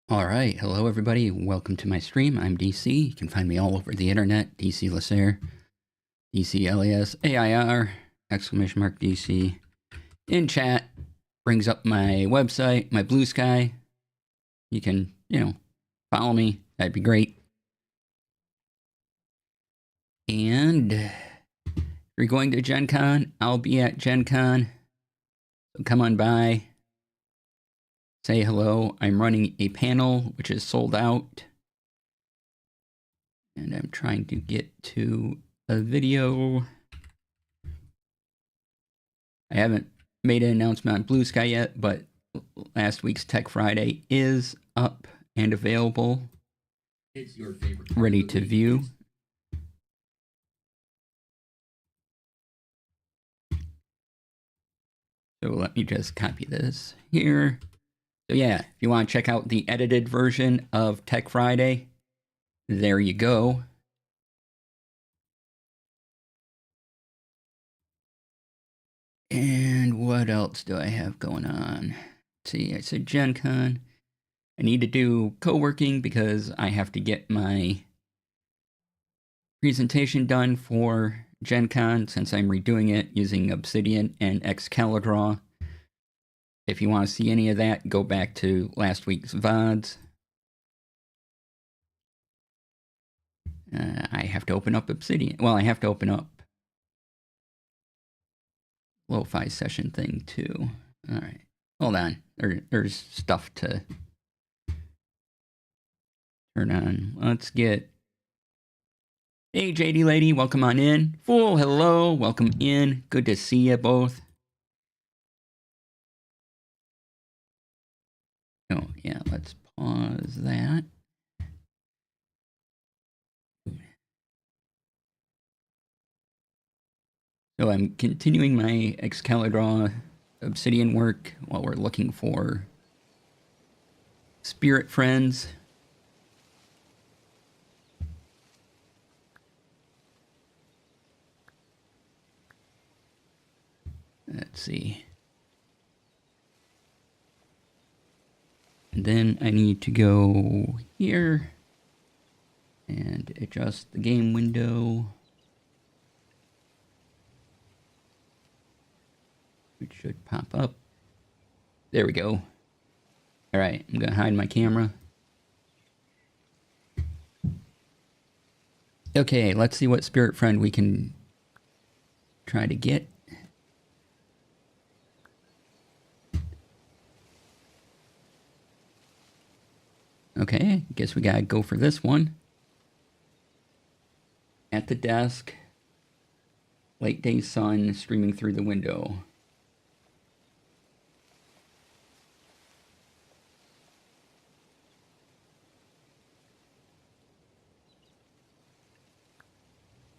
All right, hello everybody. Welcome to my stream. I'm DC. You can find me all over the internet. DC Lasair, DCLASAIR, exclamation mark DC. In chat, brings up my website, my Blue Sky. You can, follow me. That'd be great. And if you're going to Gen Con, I'll be at Gen Con. So come on by. Say hello. I'm running a panel which is sold out. And I'm trying to get to a video. I haven't made an announcement on Blue Sky yet, but last week's Tech Friday is up and available. It's your favorite. Ready to view. So let me just copy this here. So yeah, if you want to check out the edited version of Tech Friday, there you go. And what else do I have going on? Let's see, I said Gen Con. I need to do co-working because I have to get my presentation done for Gen Con since I'm redoing it using Obsidian and excalidraw. If you want to see any of that, go back to last week's VODs. I have to open up Obsidian. Well, I have to open up lo-fi session thing too. All right, hold on. There's stuff to turn on. Let's get. Hey, JD lady, welcome on in. Fool, hello, welcome in. Good to see you both. Oh yeah, let's pause that. So I'm continuing my excalidraw obsidian work while we're looking for spirit friends. Let's see. And then I need to go here and adjust the game window, which should pop up. There we go. All right, I'm gonna hide my camera. Okay, let's see what spirit friend we can try to get. Okay, guess we gotta go for this one. At the desk, late day sun streaming through the window.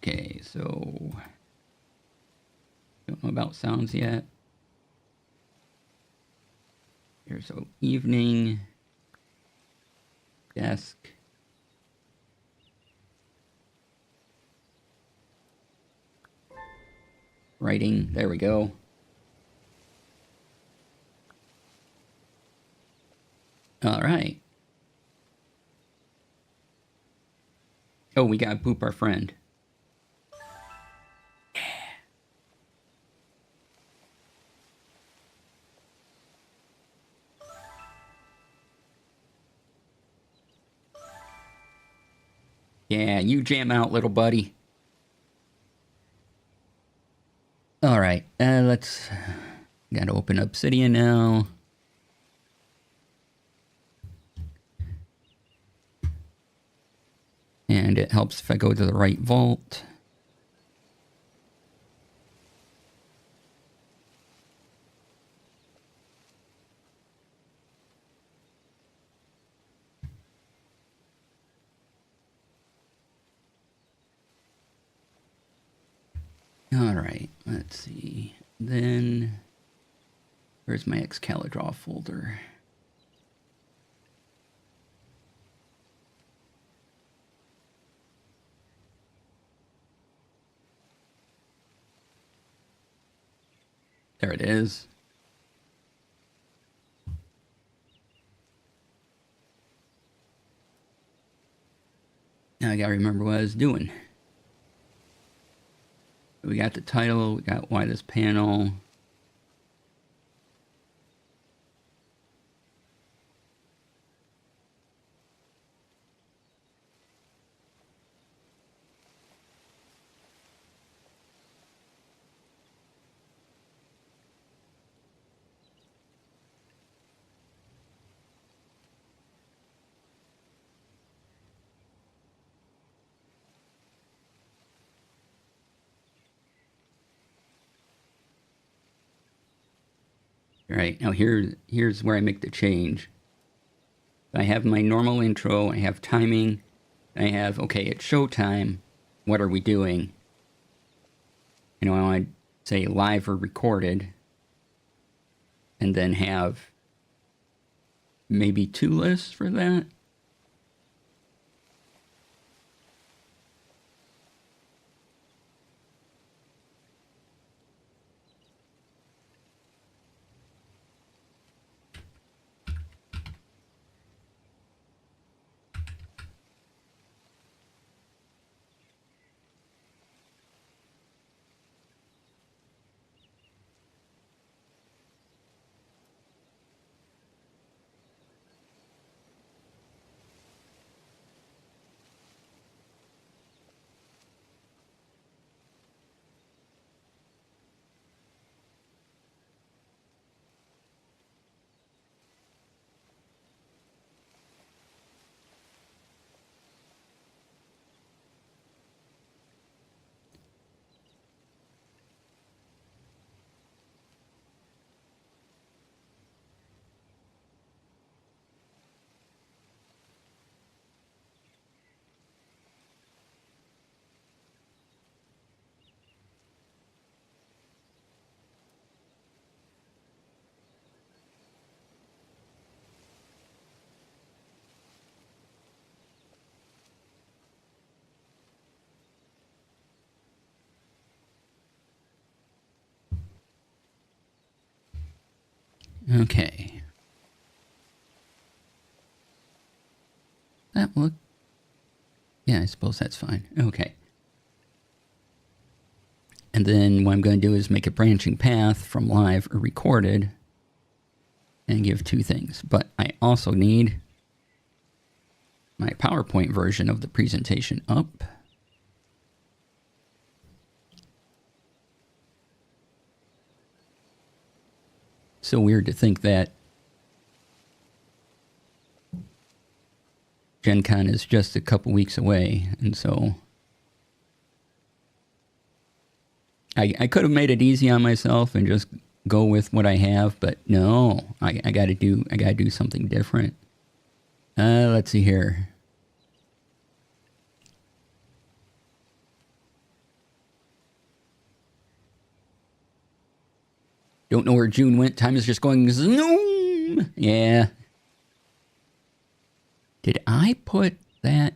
Okay, so don't know about sounds yet. Here's so evening, desk. Writing, there we go. All right. Oh, we gotta boop our friend. Yeah, you jam out, little buddy. All right, let's. Gotta open Obsidian now. And it helps if I go to the right vault. All right, let's see. Then, where's my excalidraw folder? There it is. Now I gotta remember what I was doing. We got the title, we got why this panel. All right, now here's where I make the change. I have my normal intro, I have timing, I have, okay, it's showtime, what are we doing? You know, I want to say live or recorded, and then have maybe 2 lists for that. Okay. That look. Yeah, I suppose that's fine. Okay. And then what I'm going to do is make a branching path from live or recorded and give 2 things. But I also need my PowerPoint version of the presentation up. So weird to think that Gen Con is just a couple weeks away, and so I could have made it easy on myself and just go with what I have, but no, I gotta do something different. Let's see here. Don't know where June went. Time is just going zoom. Yeah. Did I put that?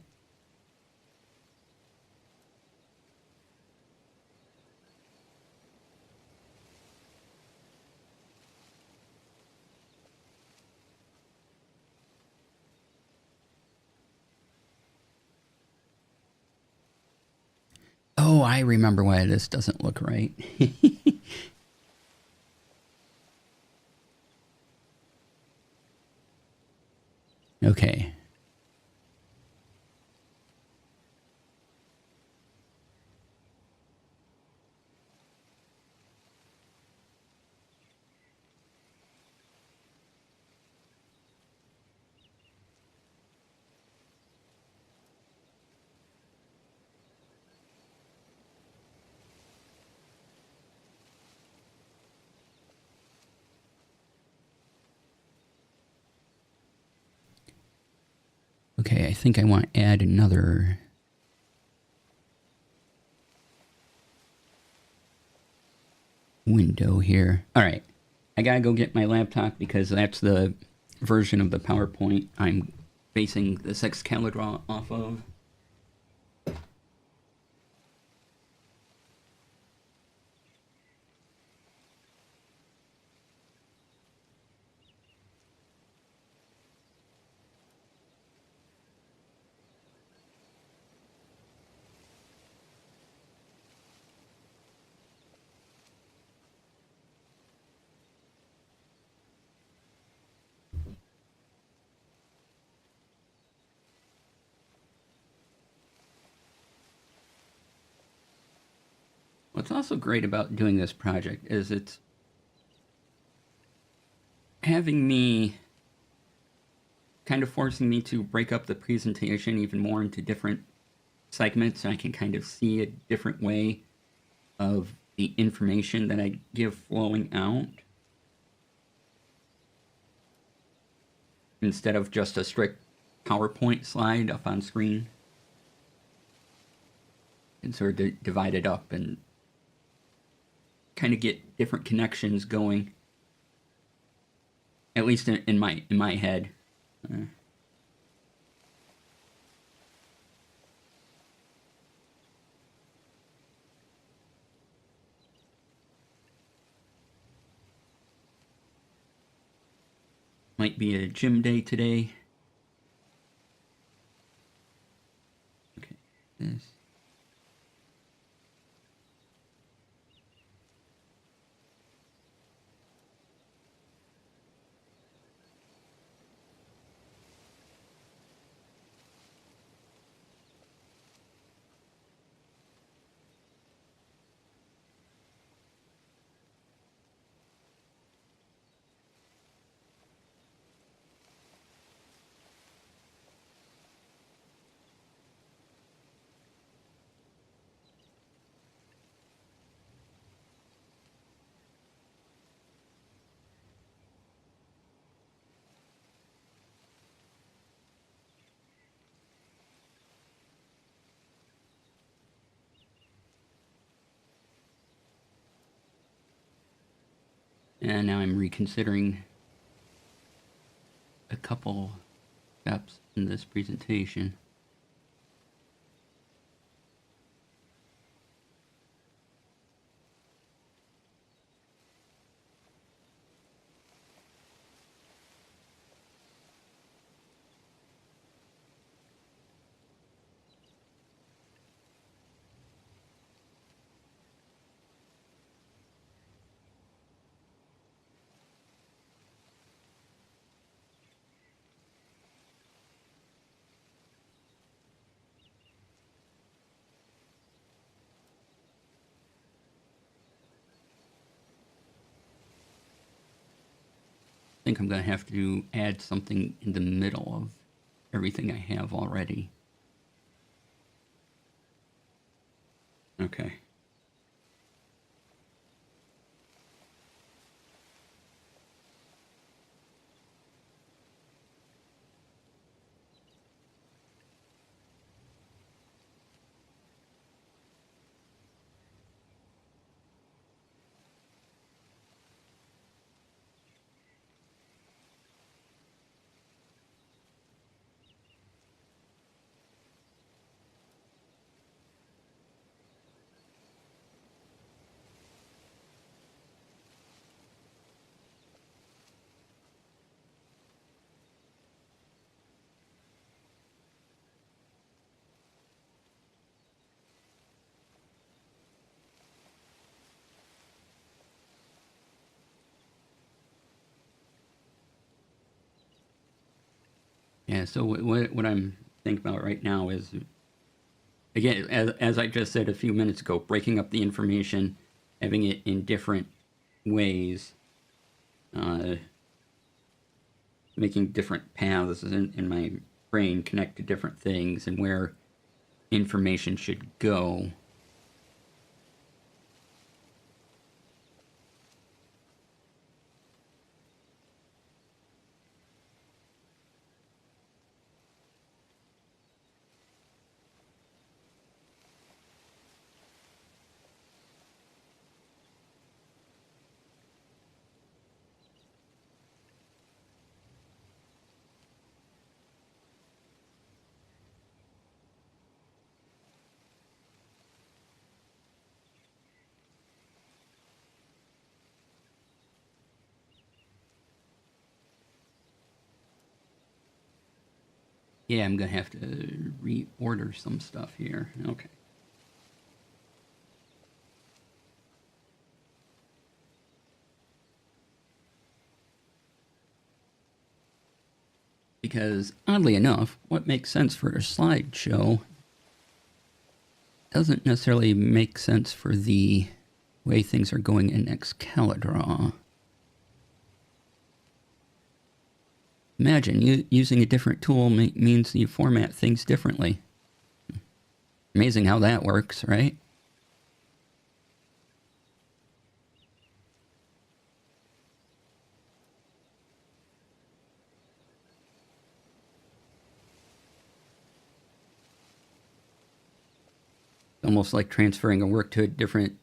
Oh, I remember why this doesn't look right. Okay. Okay, I think I want to add another window here. All right. I got to go get my laptop because that's the version of the PowerPoint I'm basing this excalidraw off of. What's also great about doing this project is it's having me kind of forcing me to break up the presentation even more into different segments, so I can kind of see a different way of the information that I give flowing out, instead of just a strict PowerPoint slide up on screen. And sort of divide it up and kind of get different connections going, at least in my head. Might be a gym day today. Okay, this. And now I'm reconsidering a couple steps in this presentation. I think I'm going to have to add something in the middle of everything I have already. Okay. Yeah, so what I'm thinking about right now is, again, as I just said a few minutes ago, breaking up the information, having it in different ways, making different paths in my brain connect to different things and where information should go. Yeah, I'm gonna have to reorder some stuff here. Okay. Because oddly enough, what makes sense for a slideshow doesn't necessarily make sense for the way things are going in excalidraw. Imagine using a different tool means you format things differently. Amazing how that works, right? Almost like transferring a work to a different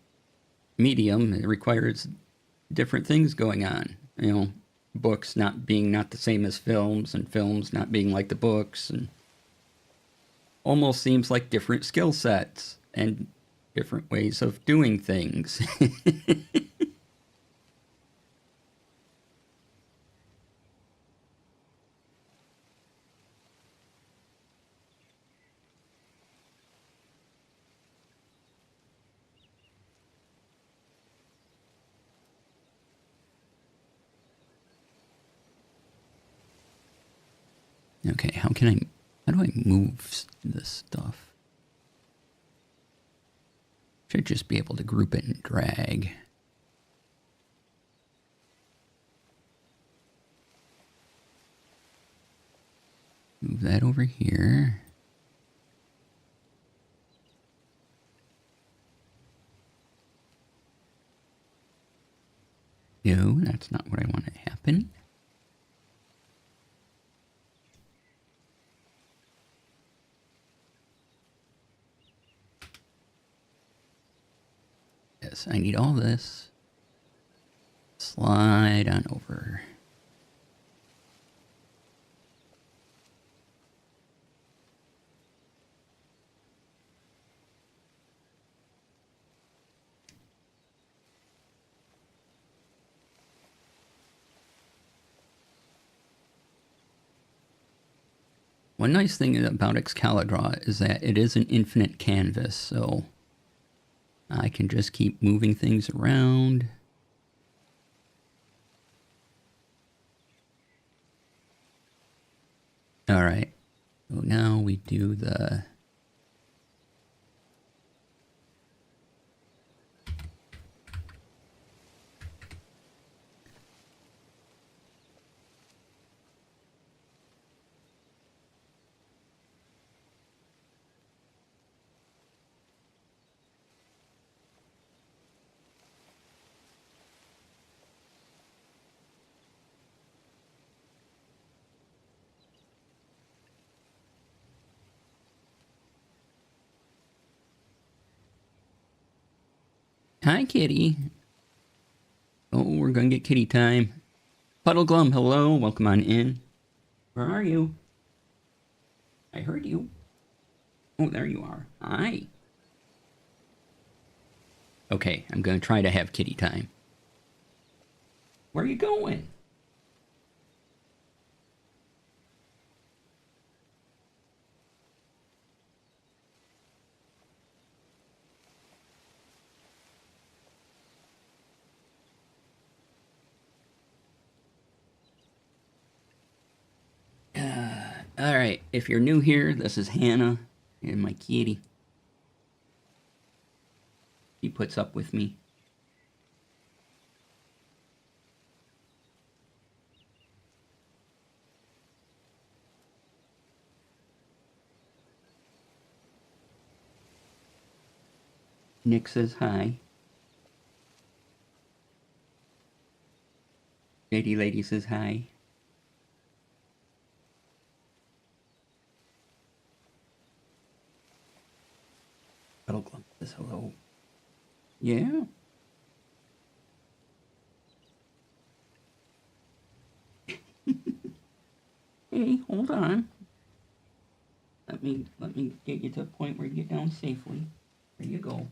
medium. It requires different things going on. You know, books not the same as films, and films not being like the books, and almost seems like different skill sets and different ways of doing things. Okay, how do I move this stuff? Should just be able to group it and drag. Move that over here. No, that's not what I want to happen. Yes, I need all this. Slide on over. One nice thing about excalidraw is that it is an infinite canvas, so I can just keep moving things around. All right, so now we do the... Hi, kitty. Oh, we're going to get kitty time. Puddleglum, hello. Welcome on in. Where are you? I heard you. Oh, there you are. Hi. Okay, I'm going to try to have kitty time. Where are you going? All right, if you're new here, this is Hannah and my kitty. She puts up with me. Nick says hi. JD Lady says hi. Puddleglum says hello. Yeah. Hey, hold on. Let me get you to a point where you get down safely. There you go.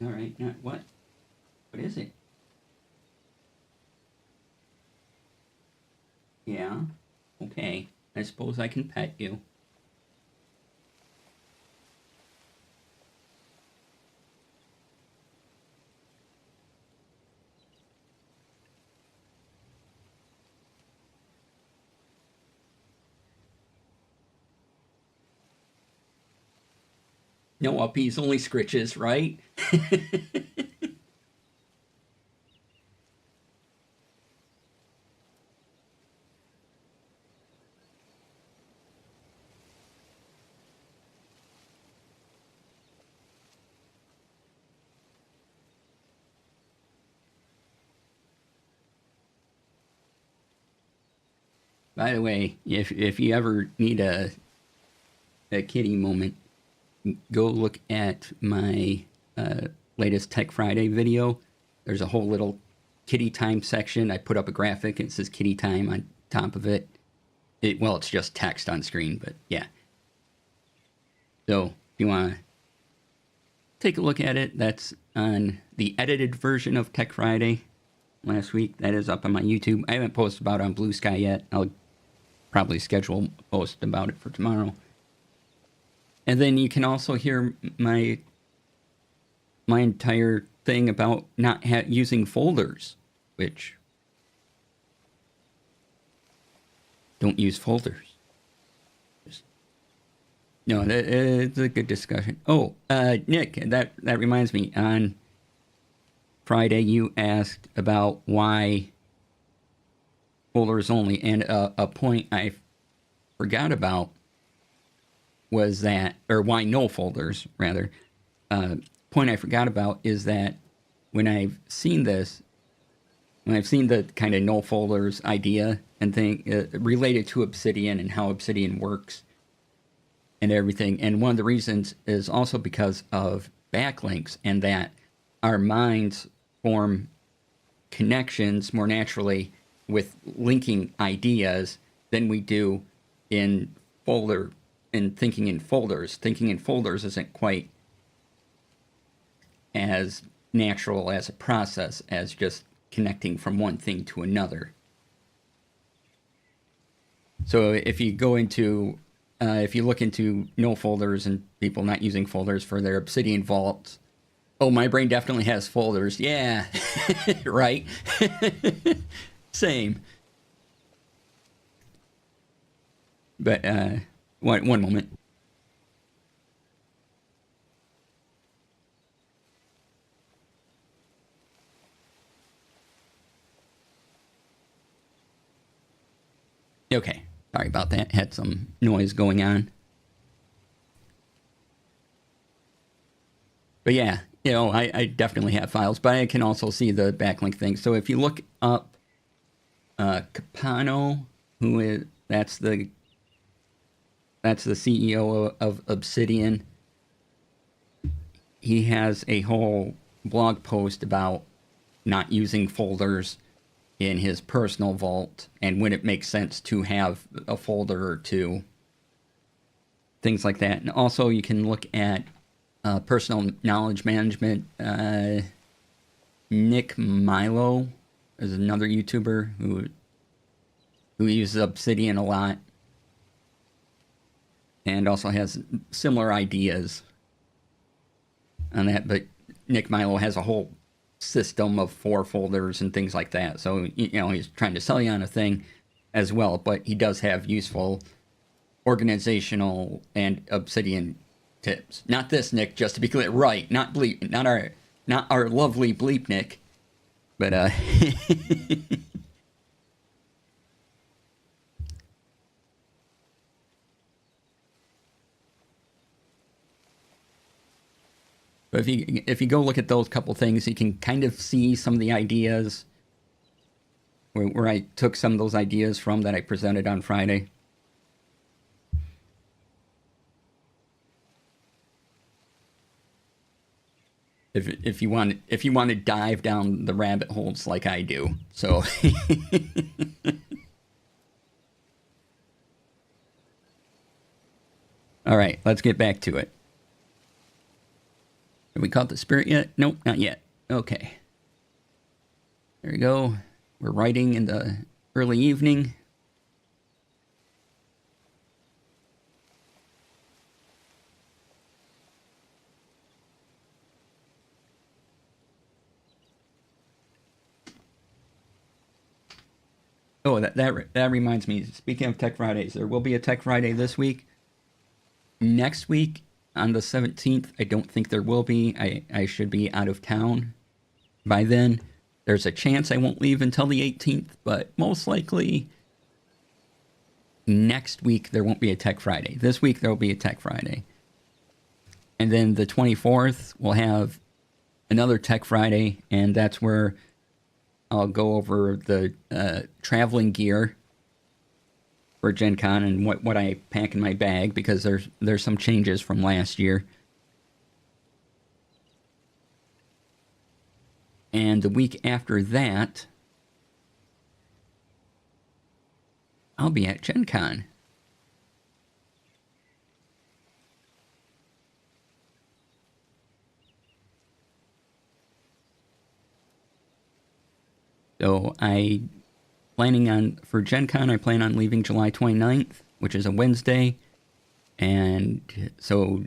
All right, now what? What is it? Yeah. Okay. I suppose I can pet you. No uppies, only scritches, right? By the way, if you ever need a kitty moment, go look at my latest Tech Friday video. There's a whole little kitty time section. I put up a graphic and it says kitty time on top of it. Well, it's just text on screen, but yeah. So if you want to take a look at it, that's on the edited version of Tech Friday last week. That is up on my YouTube. I haven't posted about it on Blue Sky yet. I'll probably schedule a post about it for tomorrow. And then you can also hear my entire thing about not using folders, which don't use folders. No, it's a good discussion. Oh, Nick, that reminds me. On Friday, you asked about why folders only, and a point I forgot about was that, or why no folders, rather. Point I forgot about is that when I've seen this, when I've seen the kind of no folders idea and thing related to Obsidian and how Obsidian works and everything, and one of the reasons is also because of backlinks, and that our minds form connections more naturally with linking ideas than we do in thinking in folders. Thinking in folders isn't quite as natural as a process as just connecting from one thing to another. So if you go into, if you look into no folders and people not using folders for their Obsidian vaults, oh, my brain definitely has folders. Yeah, right. Same. But one moment. Okay, sorry about that. Had some noise going on. But yeah, I definitely have files, but I can also see the backlink thing. So if you look up Capano, that's the CEO of Obsidian. He has a whole blog post about not using folders in his personal vault and when it makes sense to have a folder or two, things like that. And also you can look at personal knowledge management. Nick Milo is another YouTuber who uses Obsidian a lot and also has similar ideas on that. But Nick Milo has a whole system of 4 folders and things like that. So, he's trying to sell you on a thing as well, but he does have useful organizational and Obsidian tips. Not this Nick, just to be clear. Right, not bleep, not our lovely bleep Nick, but But if you go look at those couple things, you can kind of see some of the ideas where I took some of those ideas from that I presented on Friday. If you want to dive down the rabbit holes like I do, so. All right, let's get back to it. Have we caught the spirit yet? Nope, not yet. Okay. There we go. We're writing in the early evening. Oh, that reminds me. Speaking of Tech Fridays, there will be a Tech Friday this week. Next week, on the 17th. I don't think there will be. I should be out of town by then. There's a chance I won't leave until the 18th, but most likely next week there won't be a Tech Friday. This week there will be a Tech Friday. And then the 24th we'll have another Tech Friday, and that's where I'll go over the traveling gear for Gen Con and what I pack in my bag, because there's some changes from last year. And the week after that, I'll be at Gen Con. So for Gen Con, I plan on leaving July 29th, which is a Wednesday. And so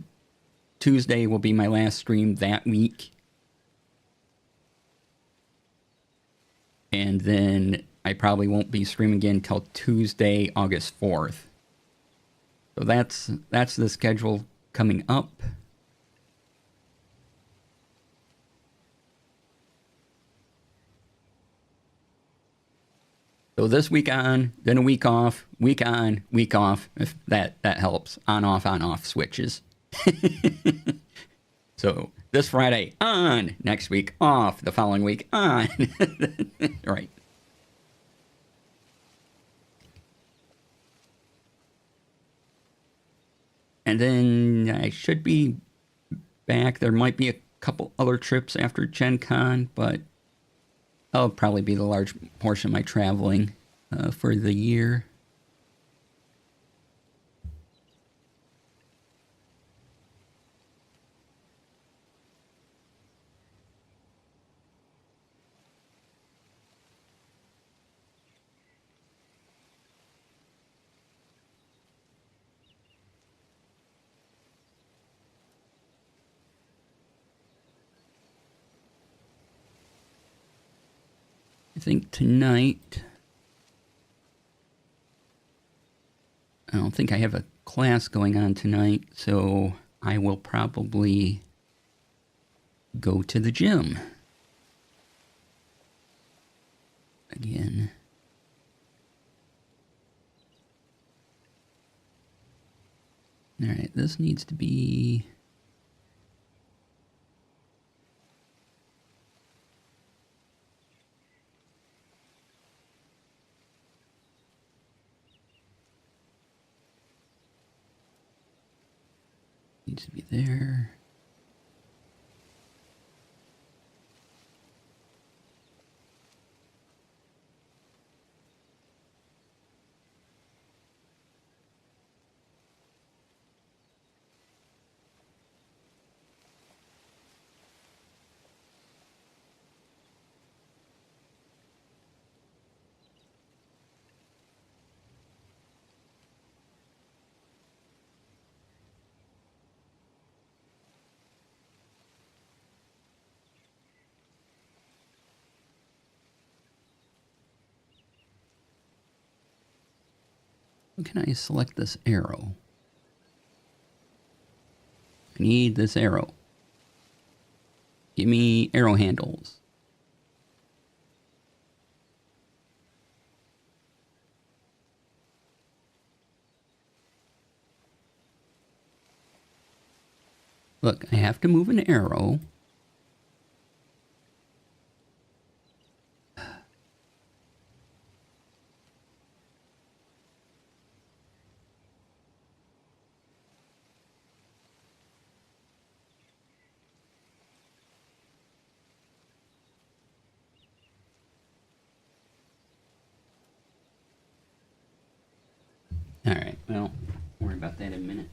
Tuesday will be my last stream that week. And then I probably won't be streaming again until Tuesday, August 4th. So that's the schedule coming up. So this week on, then a week off, week on, week off, if that helps. On, off switches. So this Friday, on. Next week, off. The following week, on. Right. And then I should be back. There might be a couple other trips after Gen Con, but that'll probably be the large portion of my traveling for the year. I think tonight, I don't think I have a class going on tonight, so I will probably go to the gym again. All right, this needs to be... needs to be there. Can I select this arrow? I need this arrow. Give me arrow handles. Look, I have to move an arrow. All right, well, worry about that in a minute.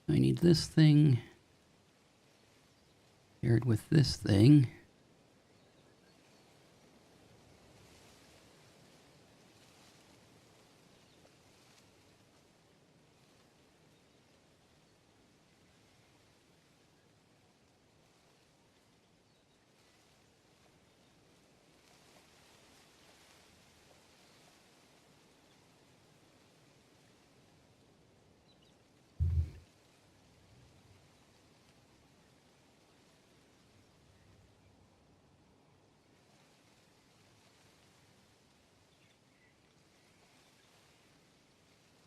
I need this thing paired with this thing.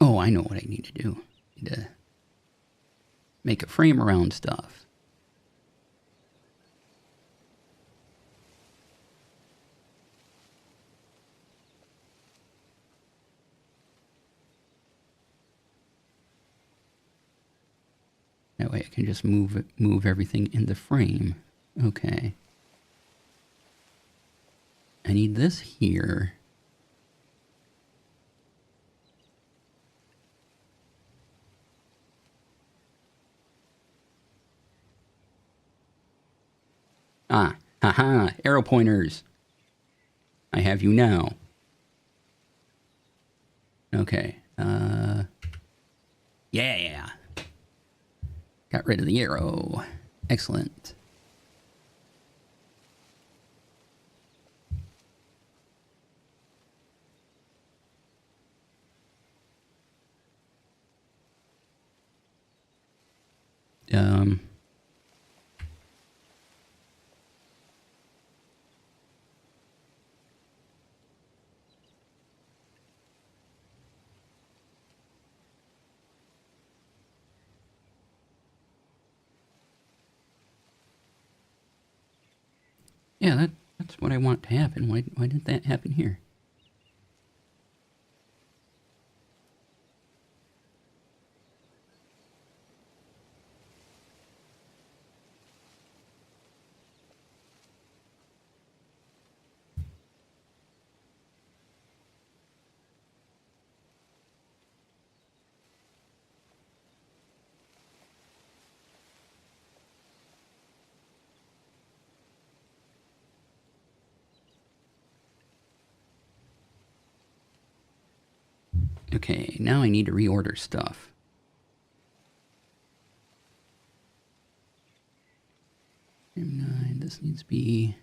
Oh, I know what I need to do. I need to make a frame around stuff. That way I can just move everything in the frame. Okay. I need this here. Ah, haha, arrow pointers. I have you now. Okay. Yeah. Got rid of the arrow. Excellent. Yeah, that's what I want to happen. Why didn't that happen here? Okay, now I need to reorder stuff. M9, this needs to be...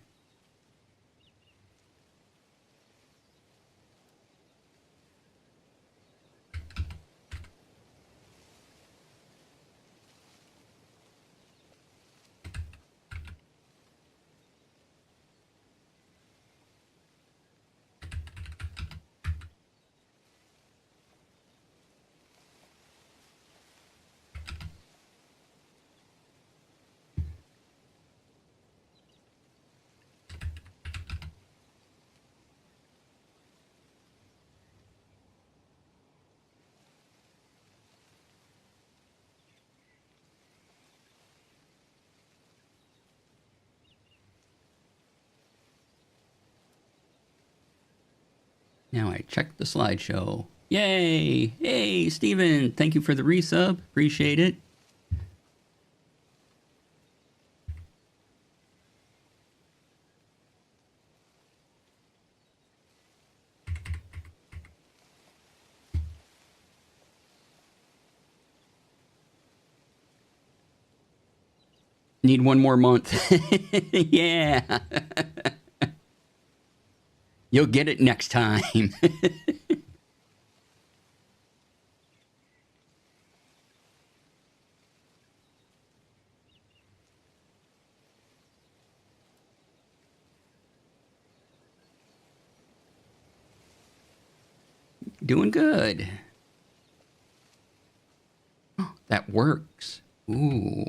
Now I check the slideshow. Yay! Hey, Steven, thank you for the resub. Appreciate it. Need one more month. Yeah. You'll get it next time. Doing good. Oh, that works. Ooh.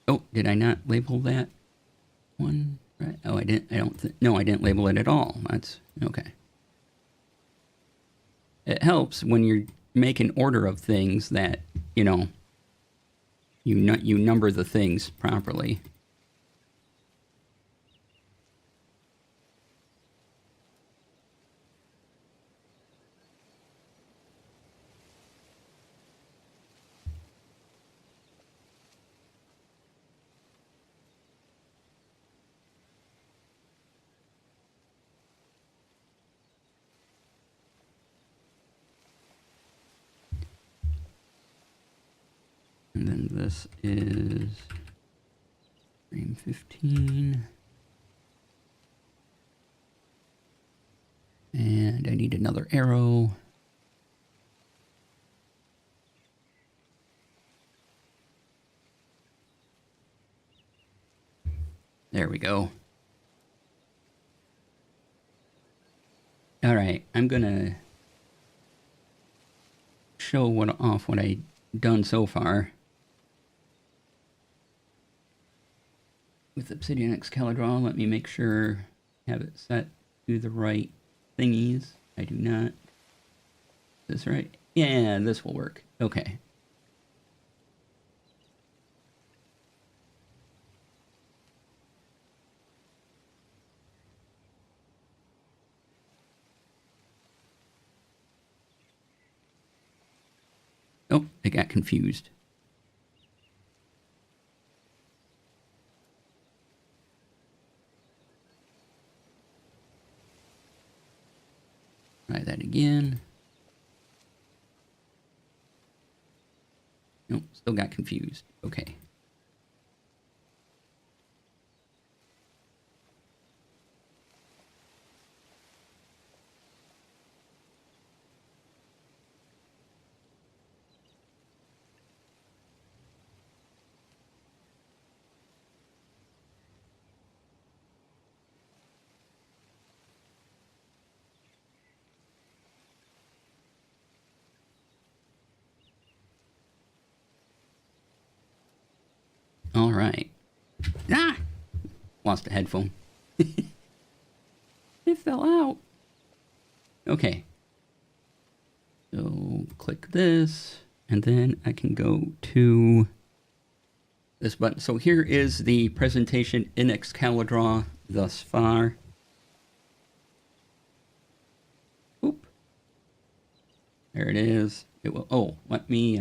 Oh, did I not label that one? Right. Oh, I didn't. No, I didn't label it at all. That's okay. It helps when you're making order of things that, you know, you number the things properly. And then this is frame 15. And I need another arrow. There we go. All right, I'm gonna show off what I've done so far with obsidian excalidraw. Let me make sure I have it set to the right thingies. I do not. Is this right? Yeah, this will work. Okay. Oh, I got confused. Try that again. Nope, still got confused. Okay. All right. Ah! Lost a headphone. It fell out. Okay. So click this, and then I can go to this button. So here is the presentation in excalidraw thus far. Oop. There it is. It will. Oh, let me.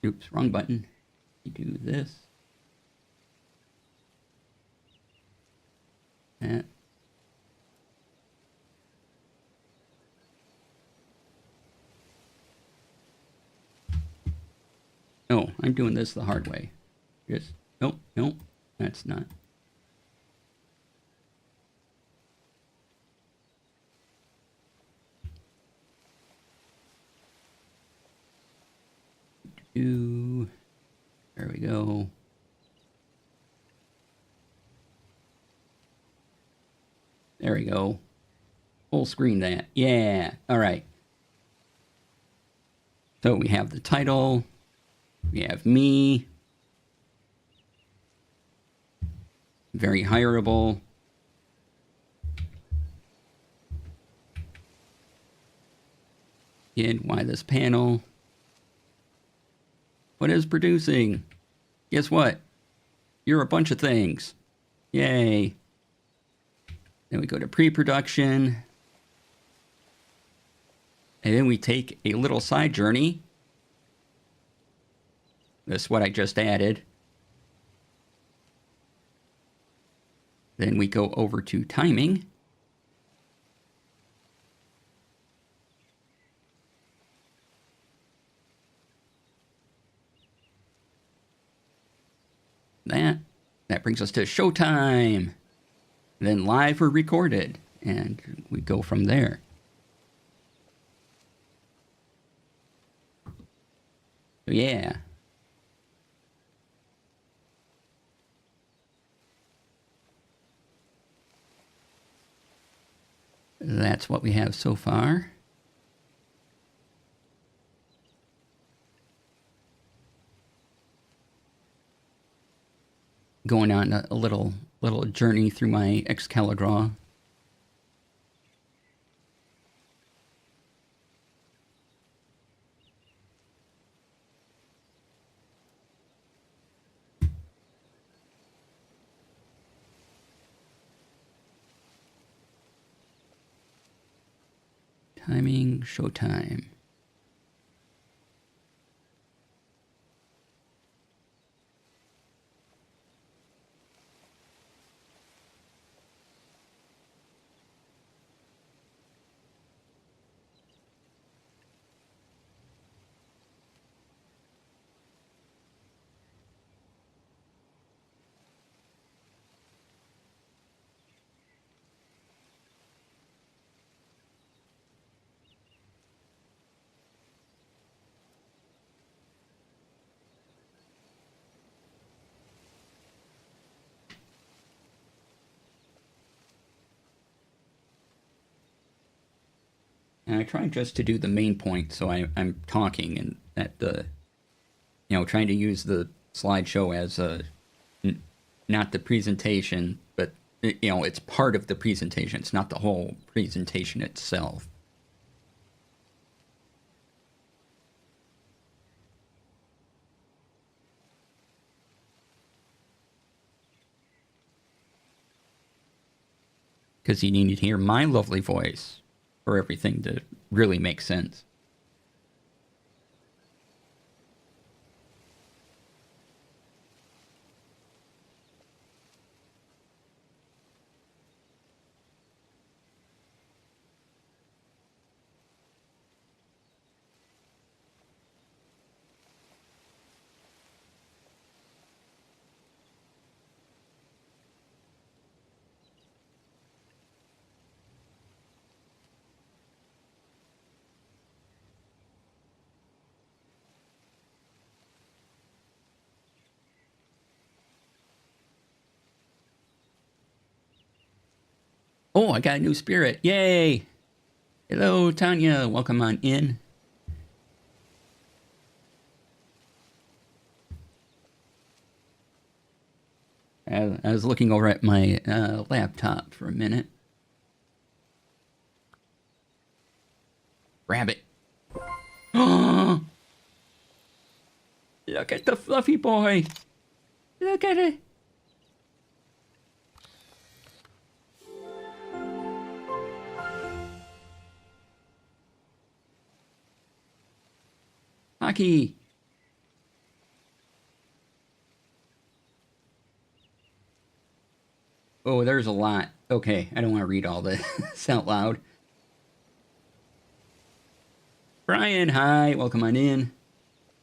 Oops, wrong button. You do this. That. Oh, I'm doing this the hard way. Just nope, nope. That's not. There we go. There we go. Full screen that. Yeah. All right. So we have the title. We have me. Very hireable. Why this panel? What is producing? Guess what? You're a bunch of things. Yay. Then we go to pre-production. And then we take a little side journey. That's what I just added. Then we go over to timing. That brings us to showtime. Then live or recorded. And we go from there. So yeah. That's what we have so far. Going on a little journey through my excalidraw. Timing, showtime. And I try just to do the main point, so I'm talking and at the, trying to use the slideshow as not the presentation, but, it's part of the presentation. It's not the whole presentation itself. Because you need to hear my lovely voice for everything to really make sense. Oh, I got a new spirit. Yay! Hello, Tanya. Welcome on in. I was looking over at my laptop for a minute. Rabbit. Oh! Look at the fluffy boy. Look at it. Hockey. Oh, there's a lot. Okay, I don't want to read all this out loud. Brian, hi. Welcome on in.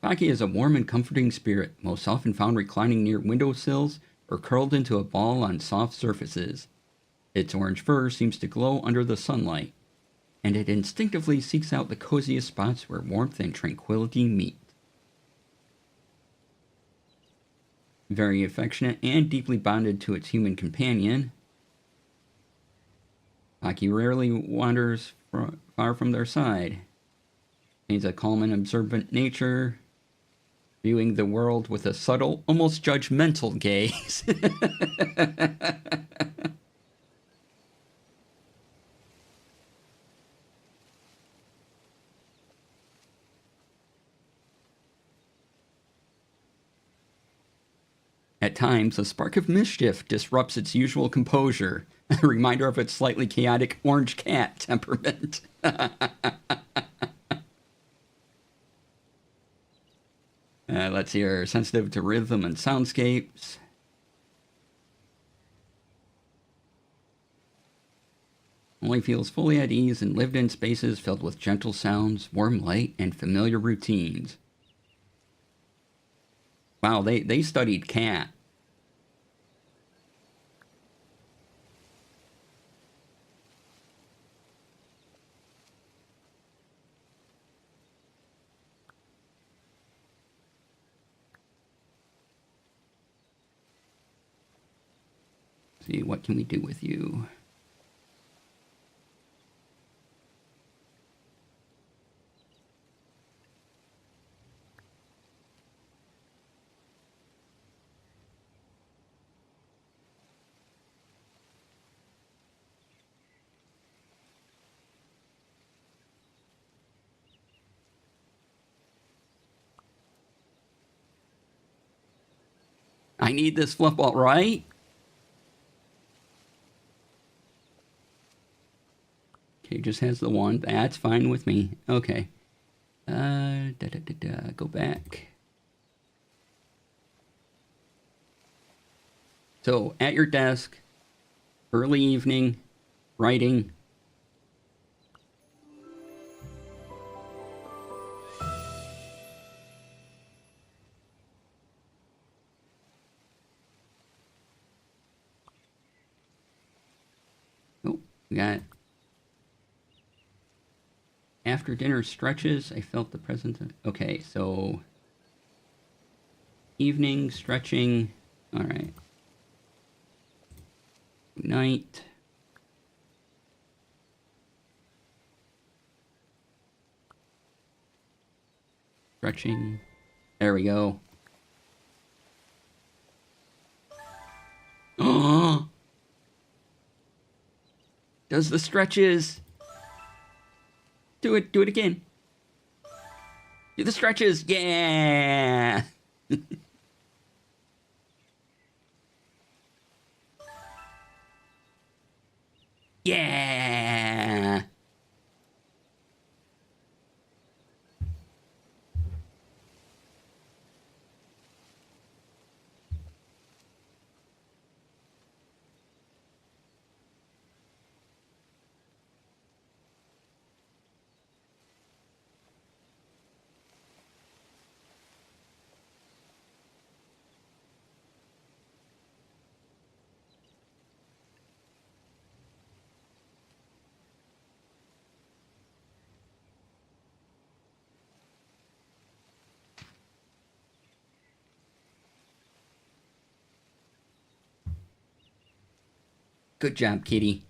Hockey is a warm and comforting spirit, most often found reclining near windowsills or curled into a ball on soft surfaces. Its orange fur seems to glow under the sunlight, and it instinctively seeks out the coziest spots where warmth and tranquility meet. Very affectionate and deeply bonded to its human companion, Hockey rarely wanders far from their side. He's a calm and observant nature, viewing the world with a subtle, almost judgmental gaze. At times, a spark of mischief disrupts its usual composure, a reminder of its slightly chaotic orange cat temperament. Let's see here. Sensitive to rhythm and soundscapes. Only feels fully at ease in lived-in spaces filled with gentle sounds, warm light, and familiar routines. Wow, they studied cat. See, what can we do with you? I need this fluff ball, right? Okay, just has the one. That's fine with me. Okay. Go back. So, at your desk, early evening, writing. Oh, we got after dinner stretches. I felt the presence of. Okay, so evening stretching. All right. Night. Stretching. There we go. Oh! Does the stretches. Do it again. Do the stretches. Yeah! Yeah! Good job, kitty.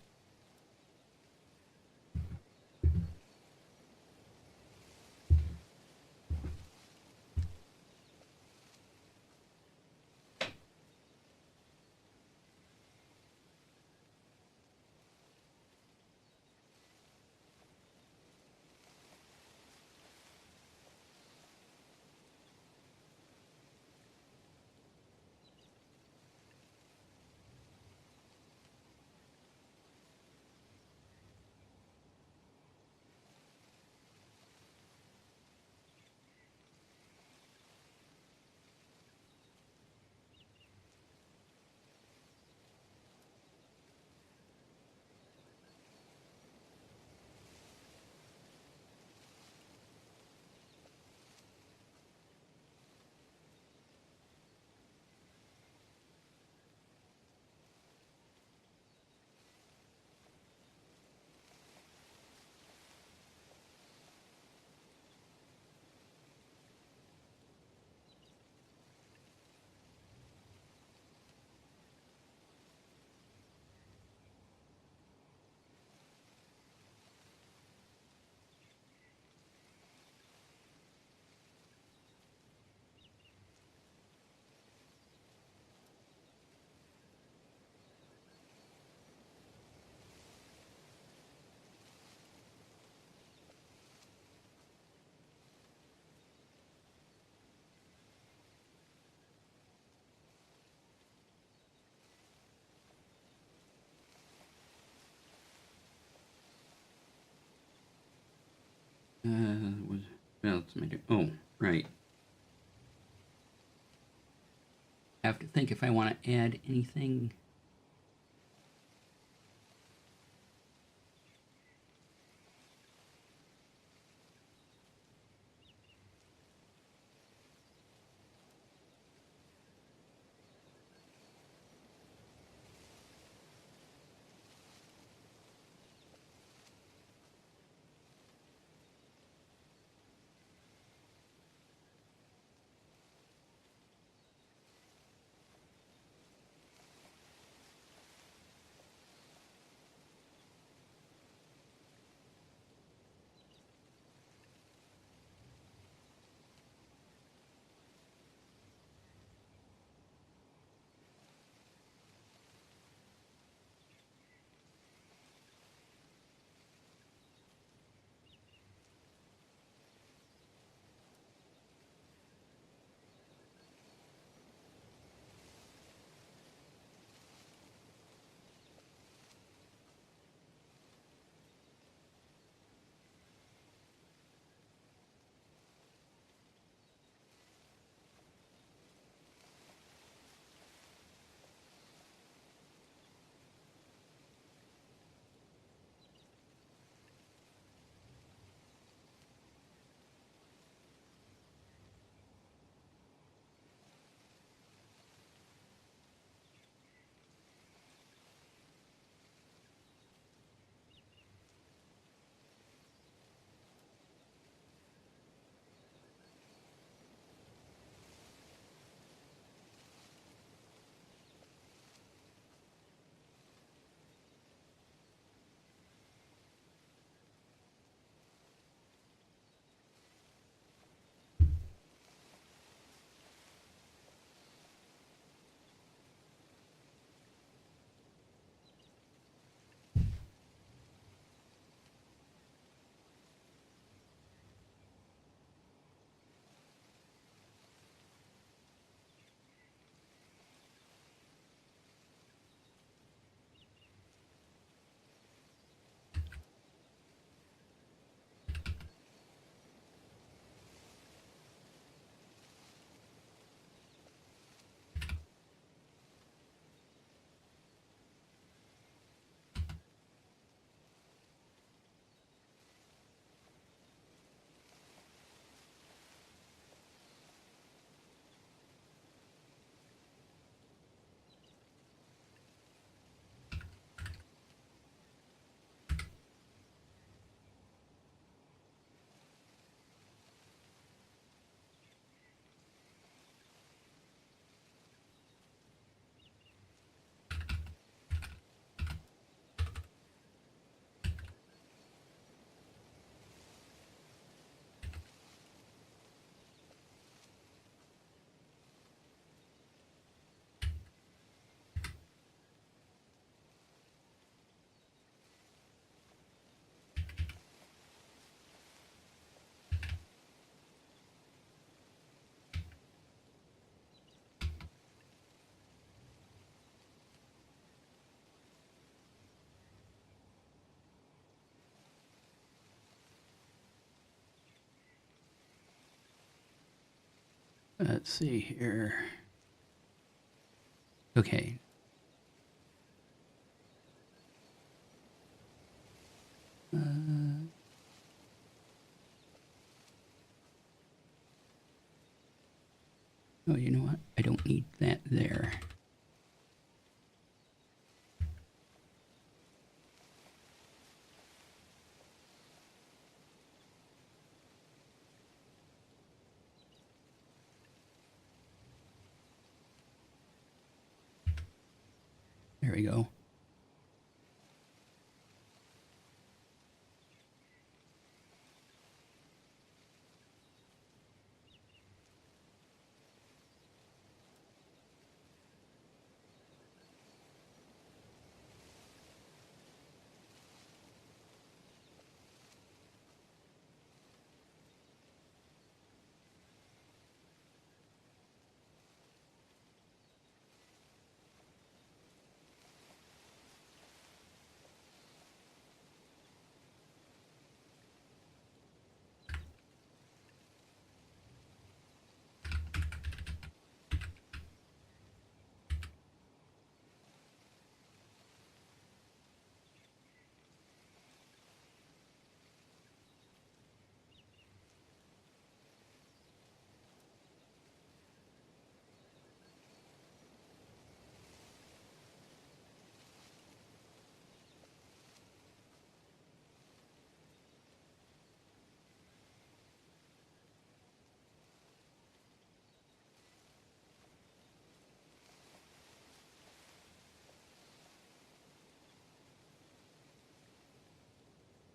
What else am I doing? Oh, right. I have to think if I want to add anything. Let's see here. Okay. Oh, you know what? I don't need that there. There we go.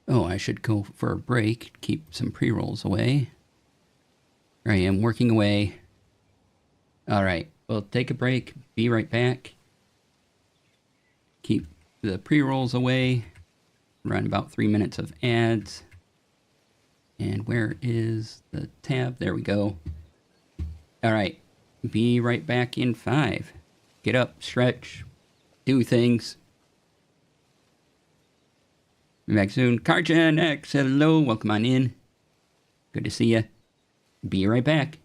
Oh, I should go for a break, keep some pre-rolls away. Here I am working away. All right, well, take a break, be right back. Keep the pre-rolls away. Run about 3 minutes of ads. And where is the tab? There we go. All right, be right back in 5. Get up, stretch, do things. Be back soon. Cargen X, hello, welcome on in. Good to see you. Be right back.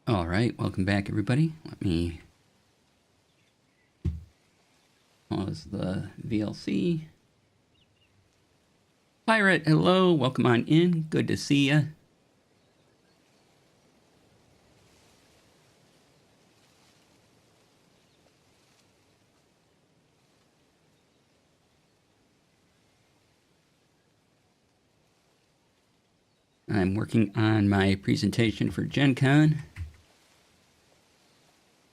All right, welcome back, everybody. Let me pause the VLC. Pirate, hello, welcome on in. Good to see ya. I'm working on my presentation for Gen Con,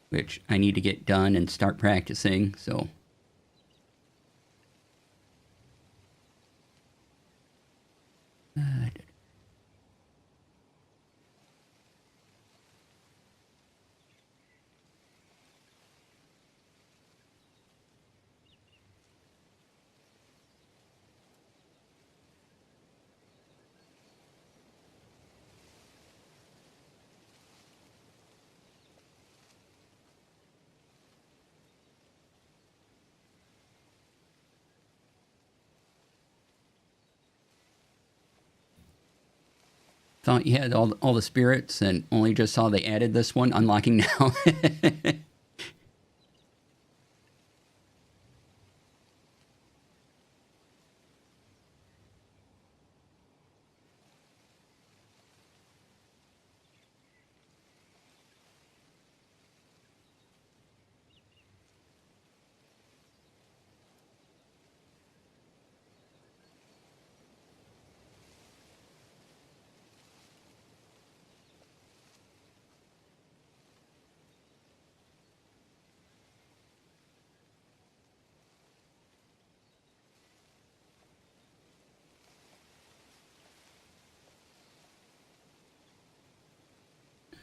which I need to get done and start practicing, so. Thought you had all the spirits and only just saw they added this one, unlocking now.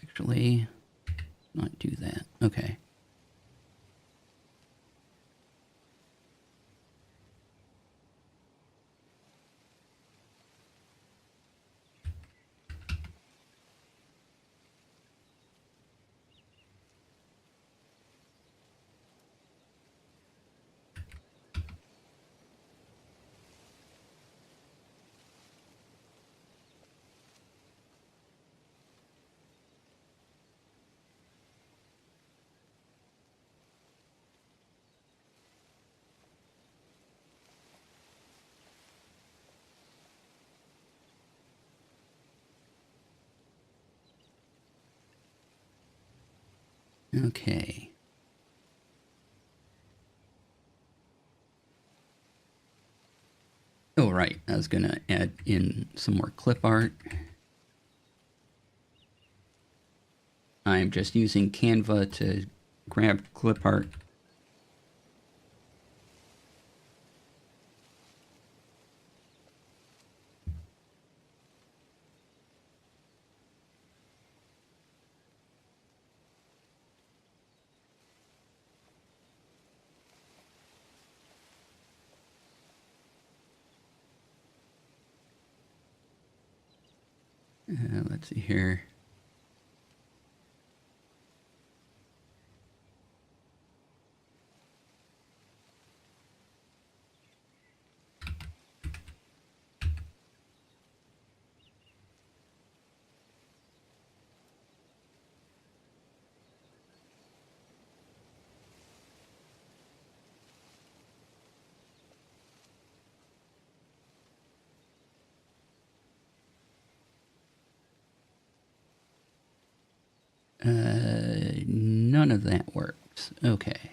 Actually, not do that. Okay. Okay. Oh, right. I was going to add in some more clip art. I'm just using Canva to grab clip art. Let's see here. None of that works. Okay.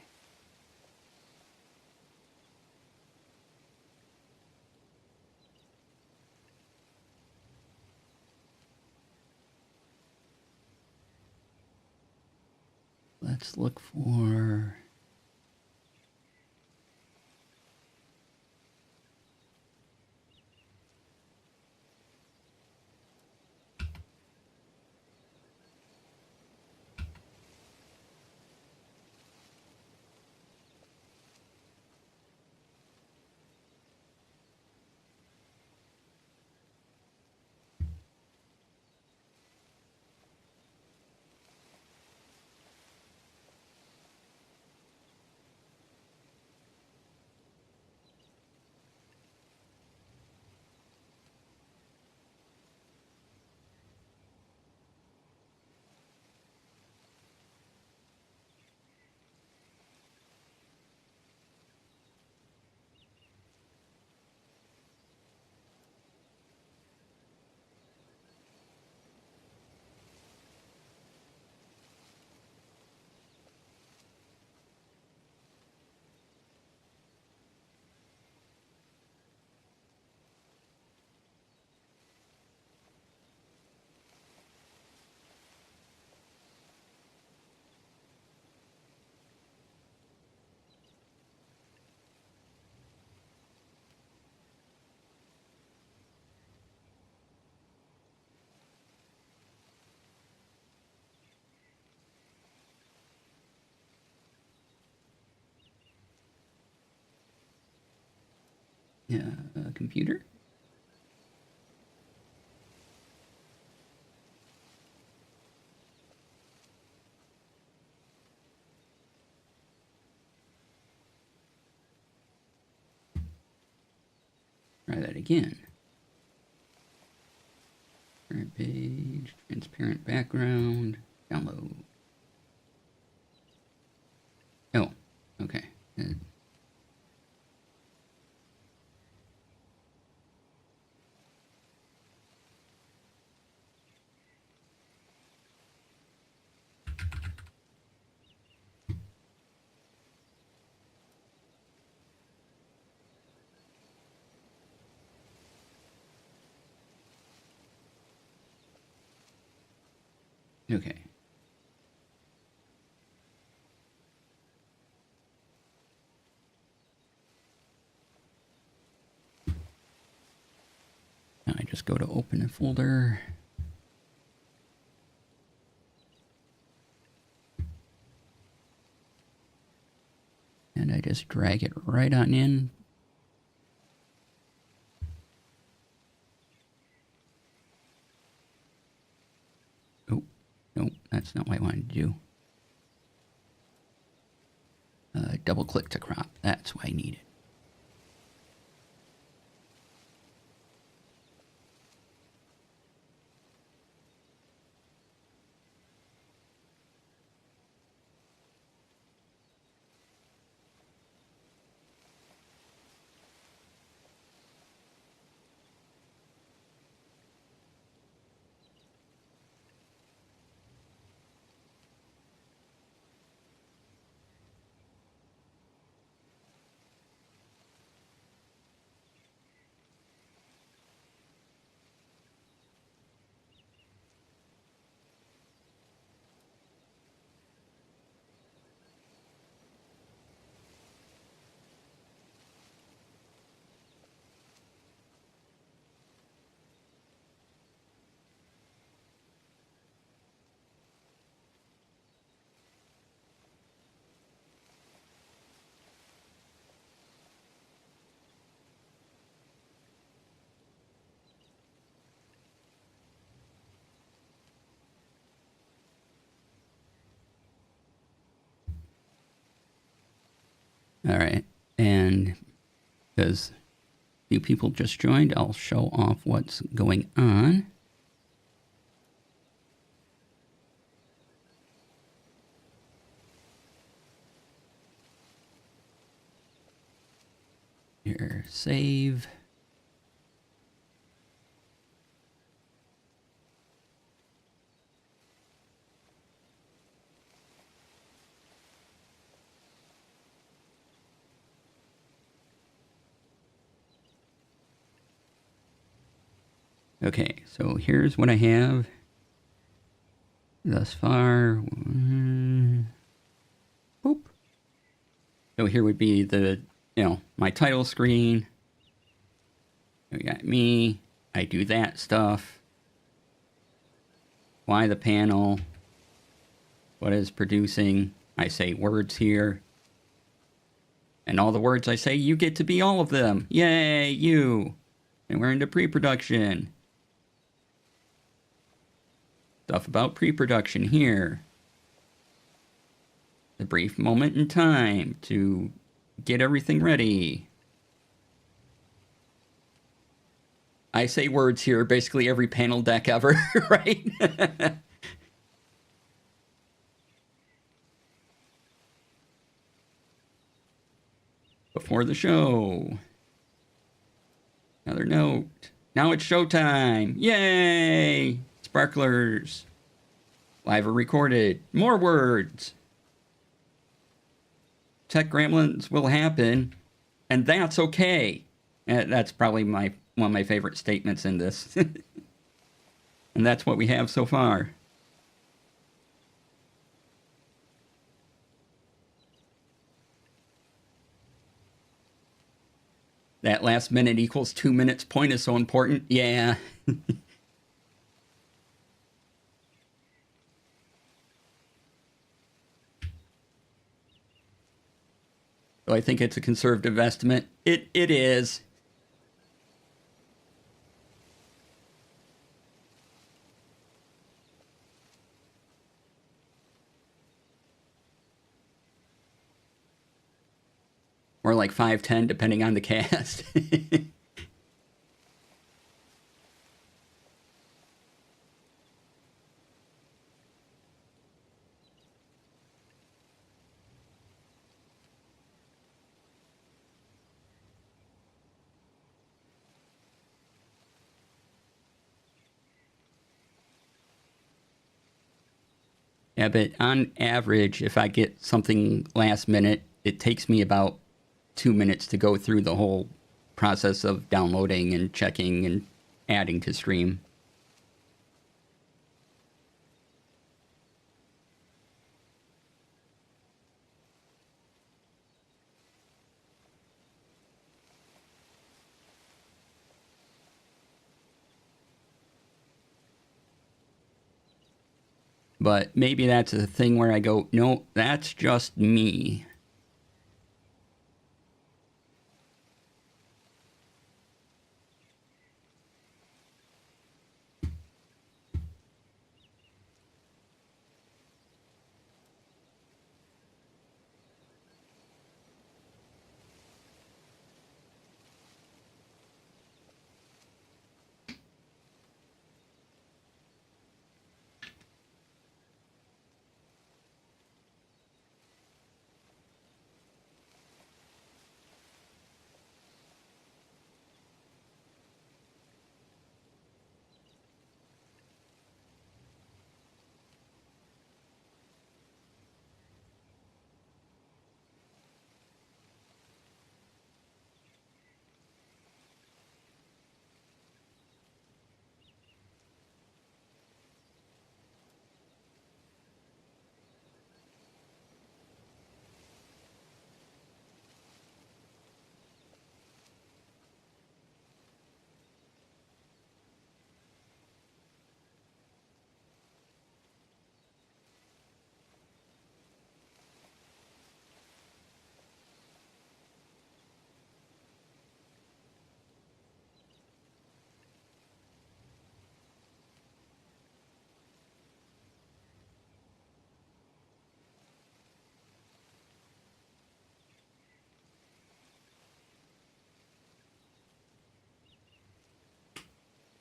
Let's look for... Computer. Try that again. Current page, transparent background, download. Oh, okay. Okay. Now I just go to open a folder. And I just drag it right on in. Oh, nope, that's not what I wanted to do. Double click to crop. That's what I needed. All right, and because few people just joined, I'll show off what's going on. Here, save. Okay, so here's what I have thus far. Boop. So here would be the, my title screen. We got me. I do that stuff. Why the panel? What is producing? I say words here. And all the words I say, you get to be all of them. Yay, you. And we're into pre-production. Stuff about pre-production here. The brief moment in time to get everything ready. I say words here, basically every panel deck ever, right? Before the show. Another note. Now it's showtime. Yay! Sparklers. Live or recorded. More words. Tech gremlins will happen, and that's okay. That's probably one of my favorite statements in this. And that's what we have so far. That last minute equals 2 minutes point is so important. Yeah. So I think it's a conservative estimate. It is. or like 5-10, depending on the cast. Yeah, but on average, if I get something last minute, it takes me about 2 minutes to go through the whole process of downloading and checking and adding to stream. But maybe that's a thing where I go, no, that's just me.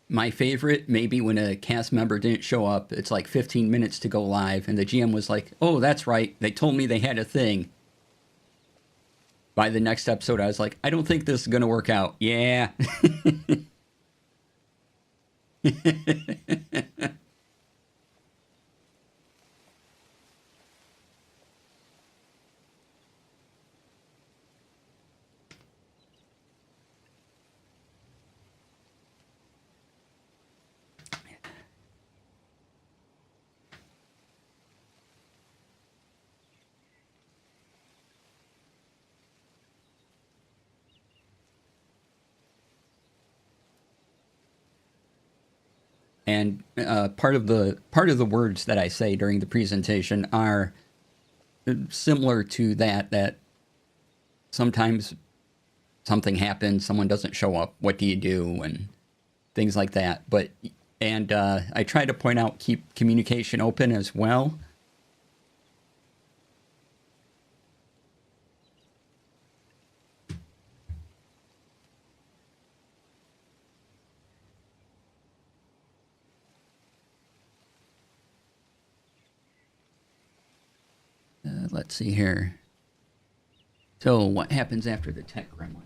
My favorite, maybe when a cast member didn't show up, it's like 15 minutes to go live, and the GM was like, oh, that's right, they told me they had a thing. By the next episode, I was like, I don't think this is going to work out. Yeah. And part of the words that I say during the presentation are similar to that. That sometimes something happens, someone doesn't show up. What do you do? And things like that. But I try to point out keep communication open as well. Let's see here. So what happens after the tech gremlin?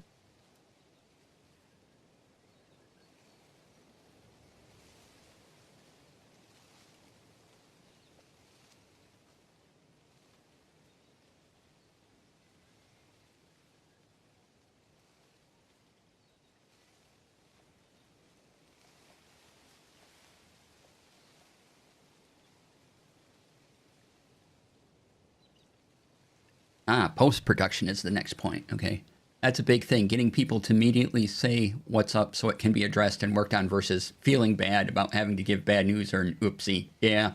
Post-production is the next point. Okay. That's a big thing. Getting people to immediately say what's up so it can be addressed and worked on versus feeling bad about having to give bad news or an oopsie. Yeah.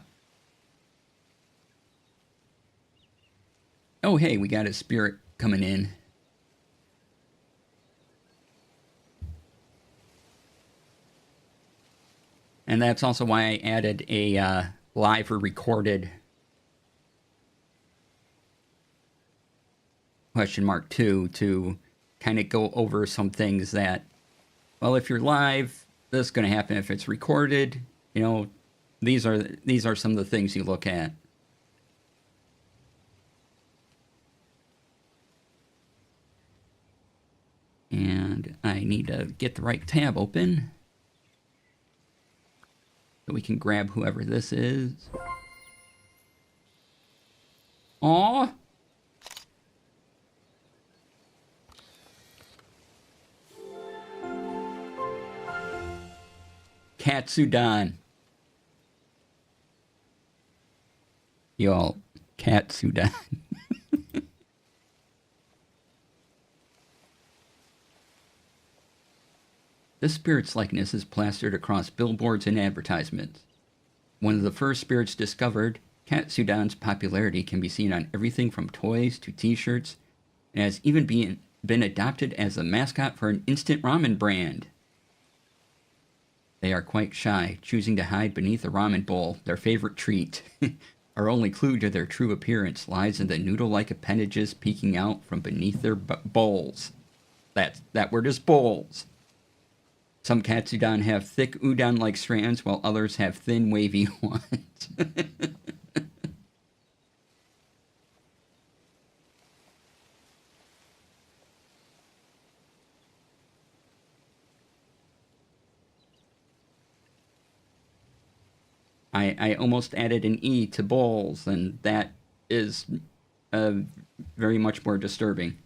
Oh, hey, we got a spirit coming in. And that's also why I added a live or recorded 2 to kind of go over some things that, well, if you're live, this is going to happen. If it's recorded, you know, these are some of the things you look at. And I need to get the right tab open so we can grab whoever this is. Aww. Katsudan. Y'all, Katsudan. This spirit's likeness is plastered across billboards and advertisements. One of the first spirits discovered, Katsudan's popularity can be seen on everything from toys to t-shirts, and has even been adopted as the mascot for an instant ramen brand. They are quite shy, choosing to hide beneath a ramen bowl, their favorite treat. Our only clue to their true appearance lies in the noodle-like appendages peeking out from beneath their bowls. That word is bowls. Some Katsudan have thick udon-like strands, while others have thin, wavy ones. I almost added an E to bowls, and that is very much more disturbing.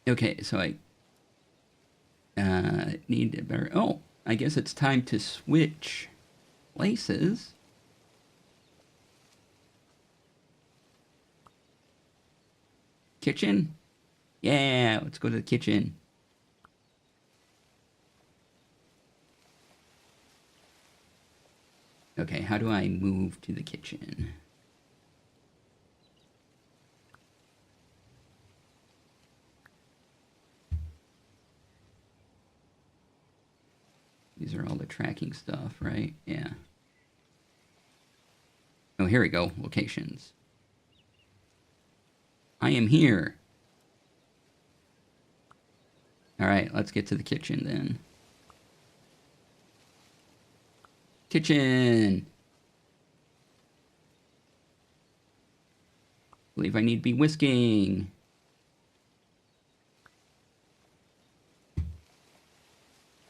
Okay, so I need a better... Oh, I guess it's time to switch places. Kitchen? Yeah, let's go to the kitchen. Okay, how do I move to the kitchen? These are all the tracking stuff, right? Yeah. Oh, here we go. Locations. I am here. All right, let's get to the kitchen then. Kitchen. I believe I need to be whisking.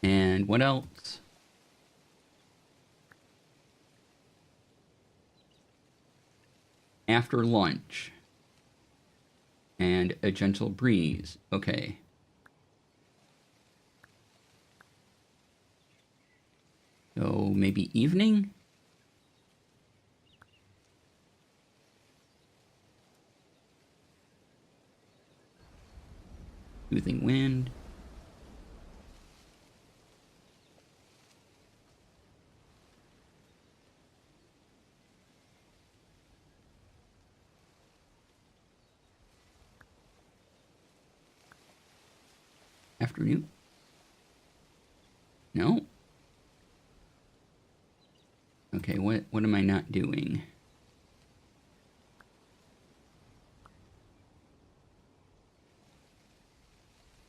And what else? After lunch. And a gentle breeze. Okay. So maybe evening? Soothing wind. Afternoon? No? Okay, what am I not doing?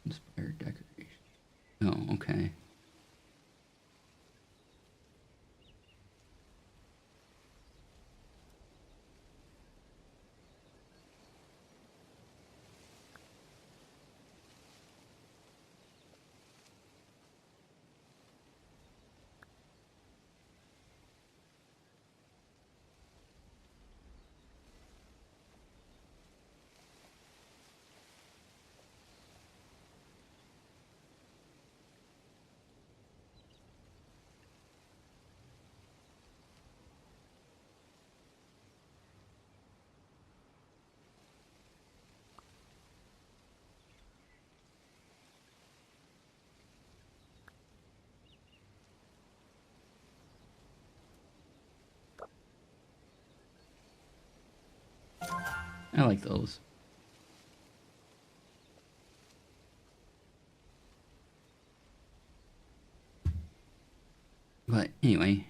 Inspired decoration. Oh, okay. I like those. But anyway.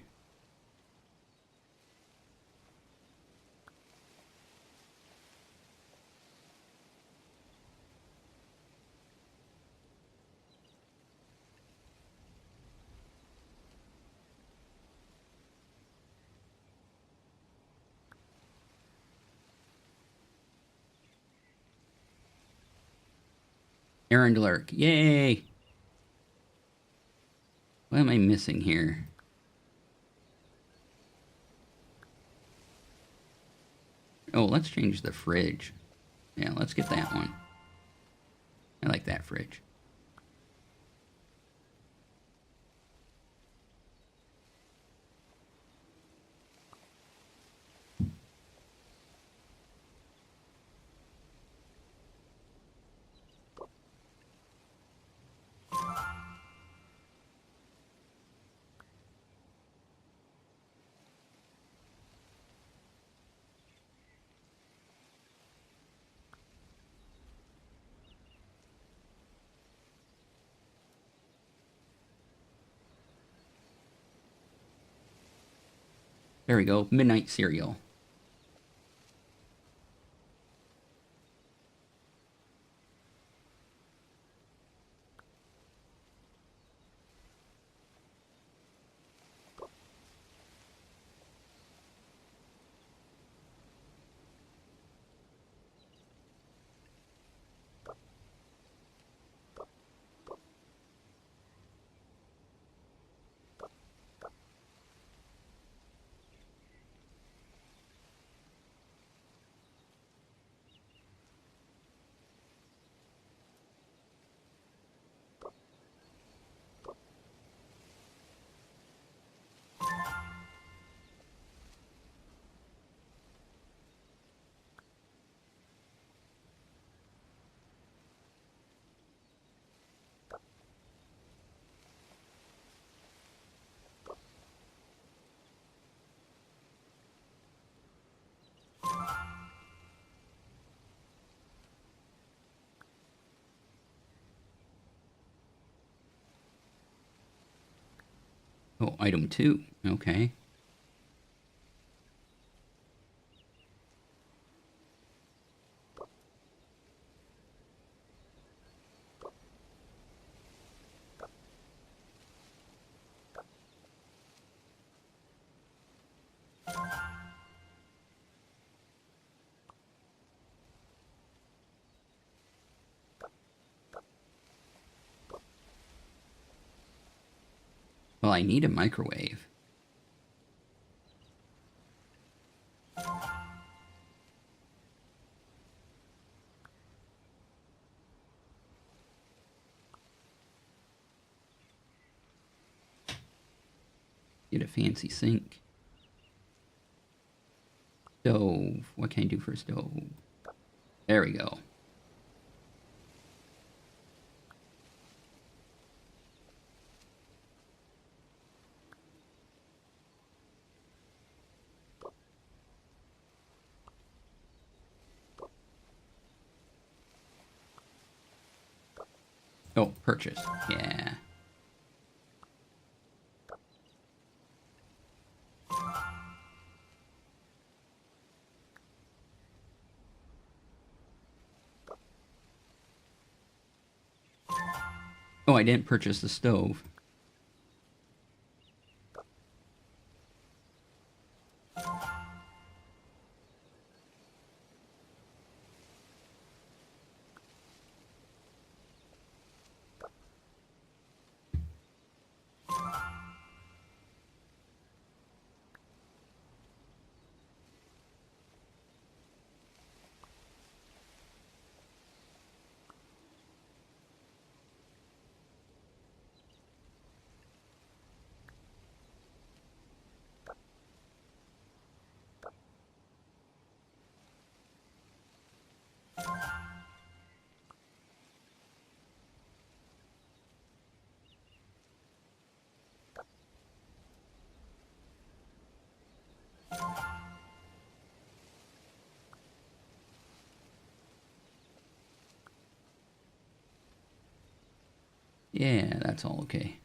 Errand alert. Yay! What am I missing here? Oh, let's change the fridge. Yeah, let's get that one. I like that fridge. There we go. Midnight cereal. Oh, item 2. Okay. Well, I need a microwave. Get a fancy sink. Stove. What can I do for a stove? There we go. Oh, purchase. Yeah. Oh, I didn't purchase the stove. Yeah, that's all okay.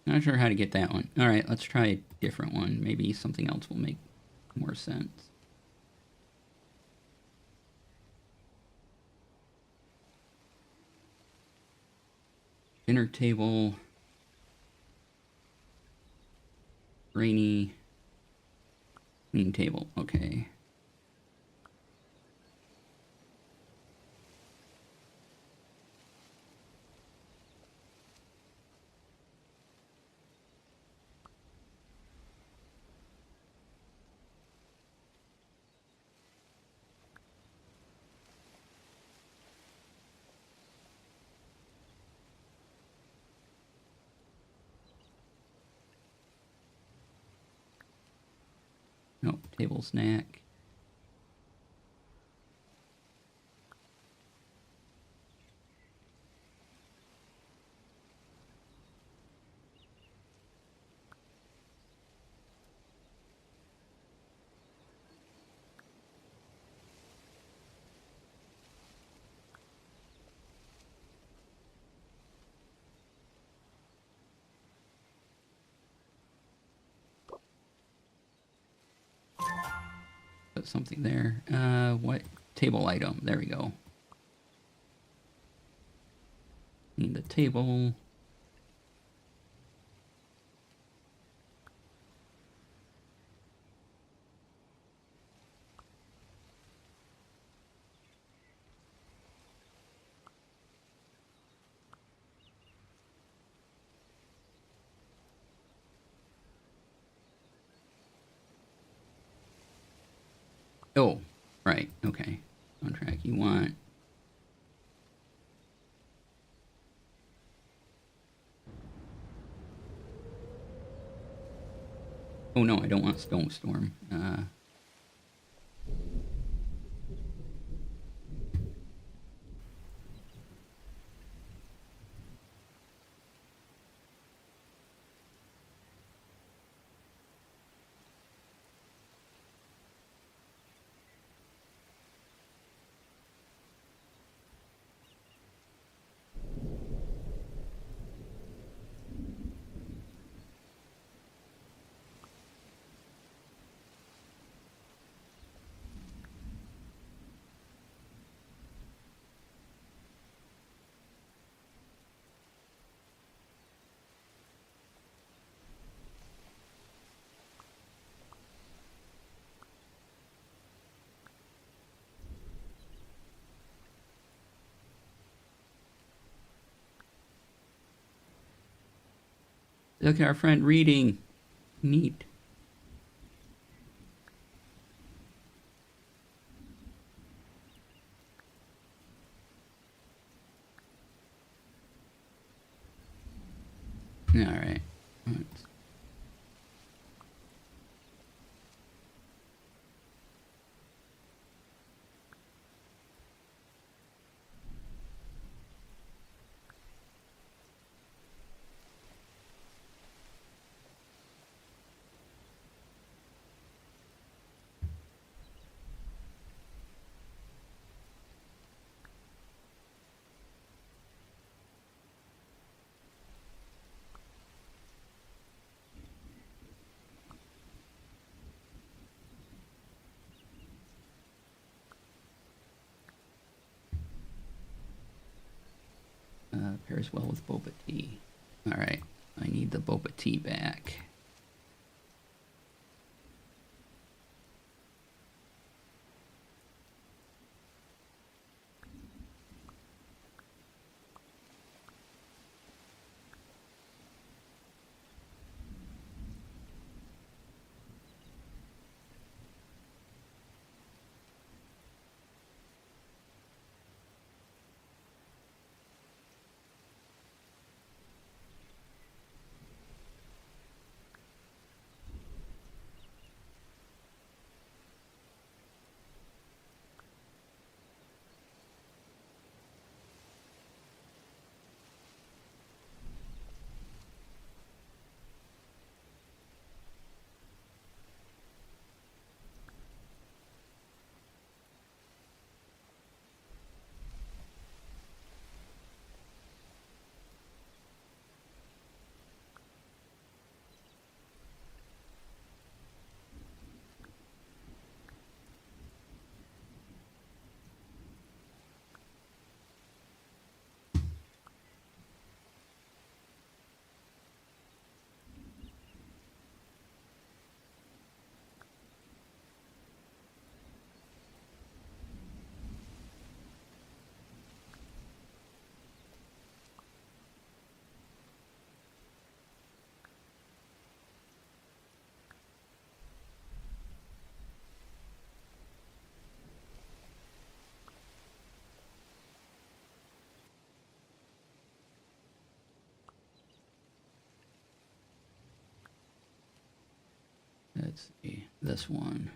Not sure how to get that one. All right, let's try a different one. Maybe something else will make more sense. Dinner table. Rainy. Clean table. Okay. Nope, table snack. Put something there. What table item? There we go. Need the table. Oh, right. Okay. Contract you want. Oh no, I don't want Stone Storm. Look at our friend reading. Neat. All right. Pairs well with boba tea. All right. I need the boba tea back. let's see, this one.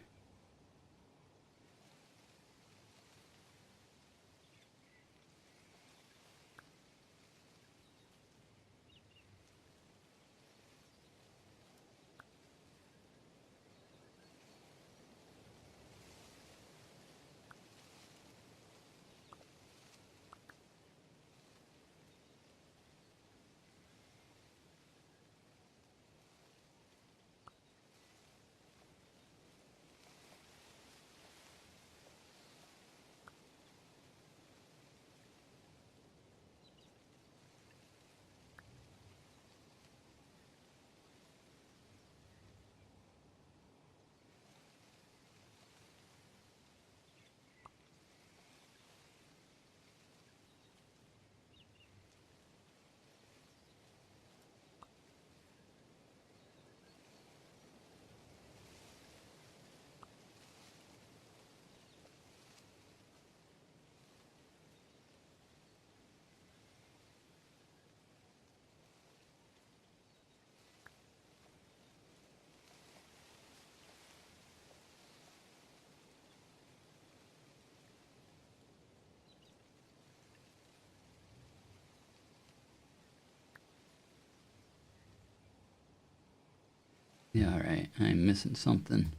Yeah, all right, I'm missing something.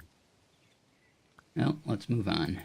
Well, let's move on.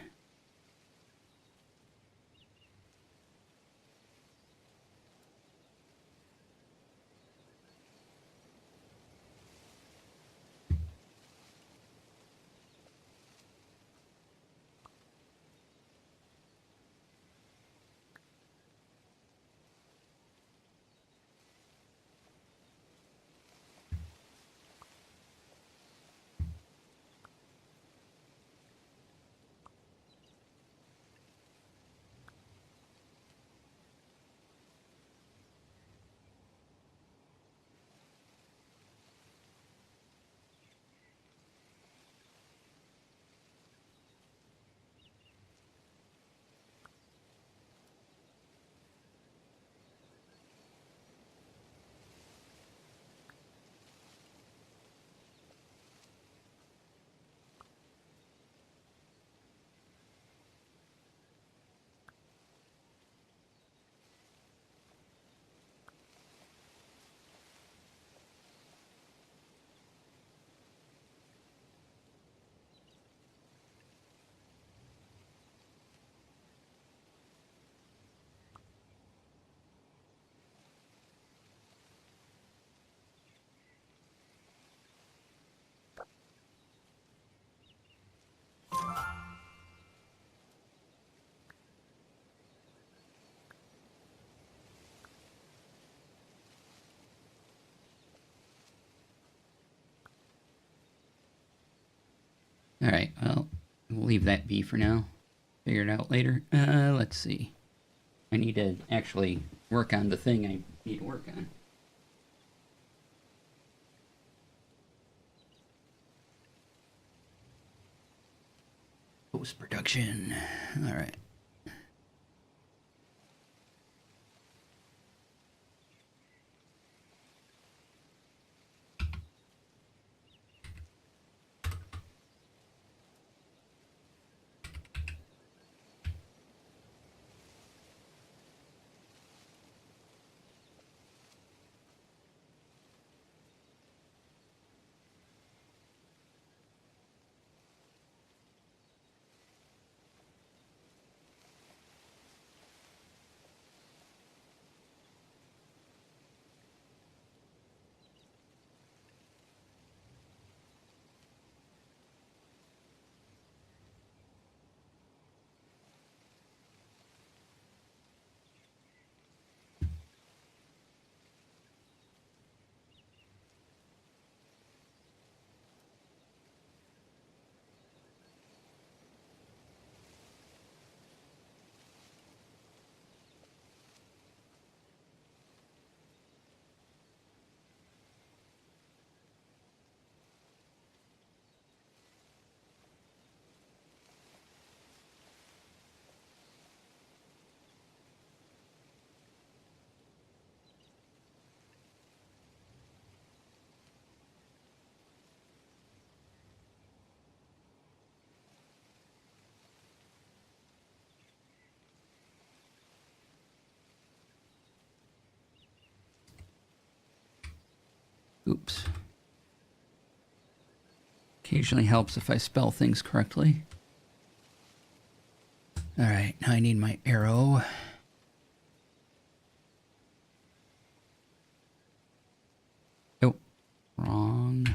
All right, well, we'll leave that be for now. Figure it out later. Let's see. I need to actually work on the thing I need to work on. Post-production. All right. Oops. Occasionally helps if I spell things correctly. All right, now I need my arrow. Oh, wrong.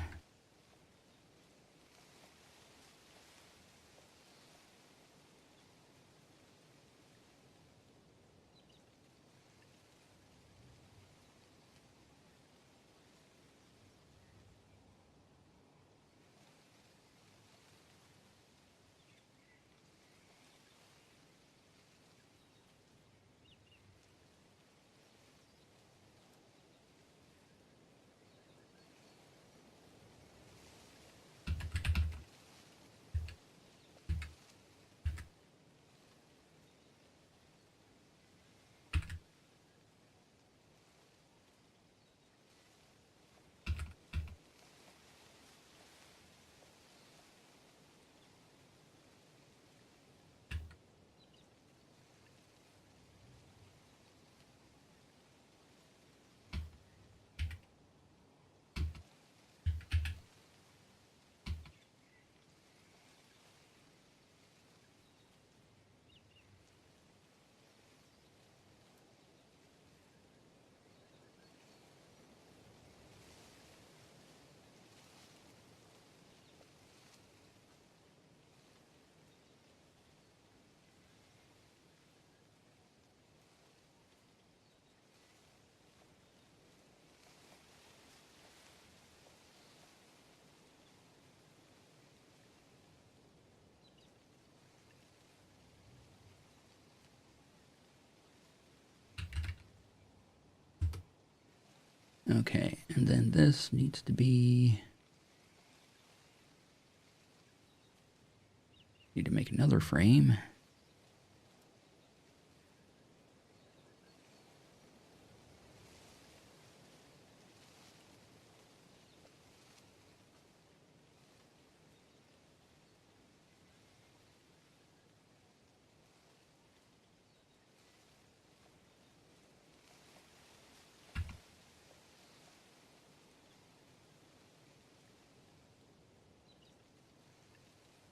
Okay, and then this needs to be... Need to make another frame.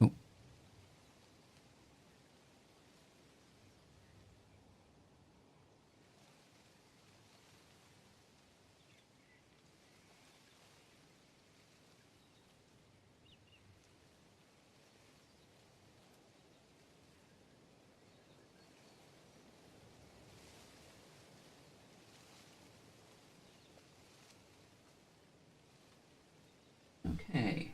Oh. Okay.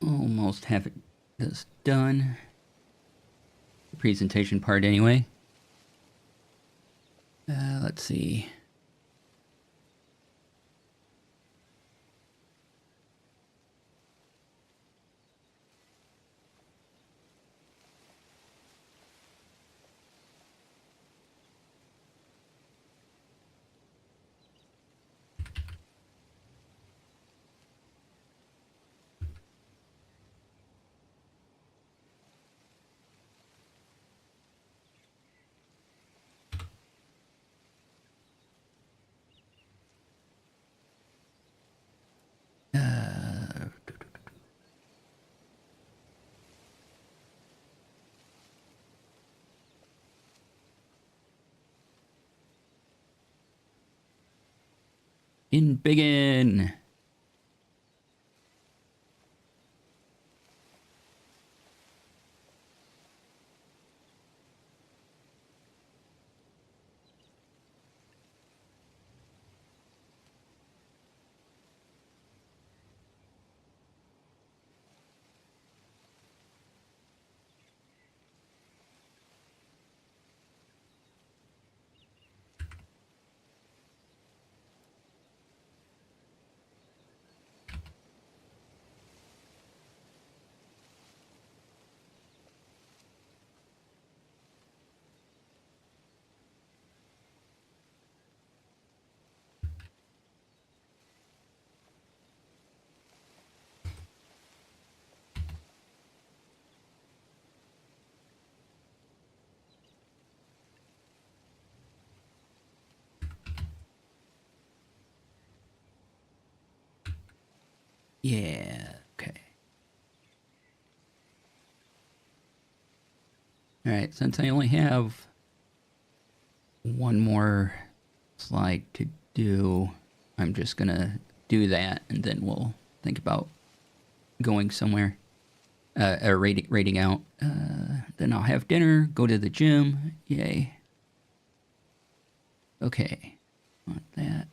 Almost have it this done. The presentation part anyway. Let's see. In begin. Yeah, okay. Alright, since I only have one more slide to do, I'm just gonna do that and then we'll think about going somewhere. Raiding out. Then I'll have dinner, go to the gym. Yay. Okay. Want that.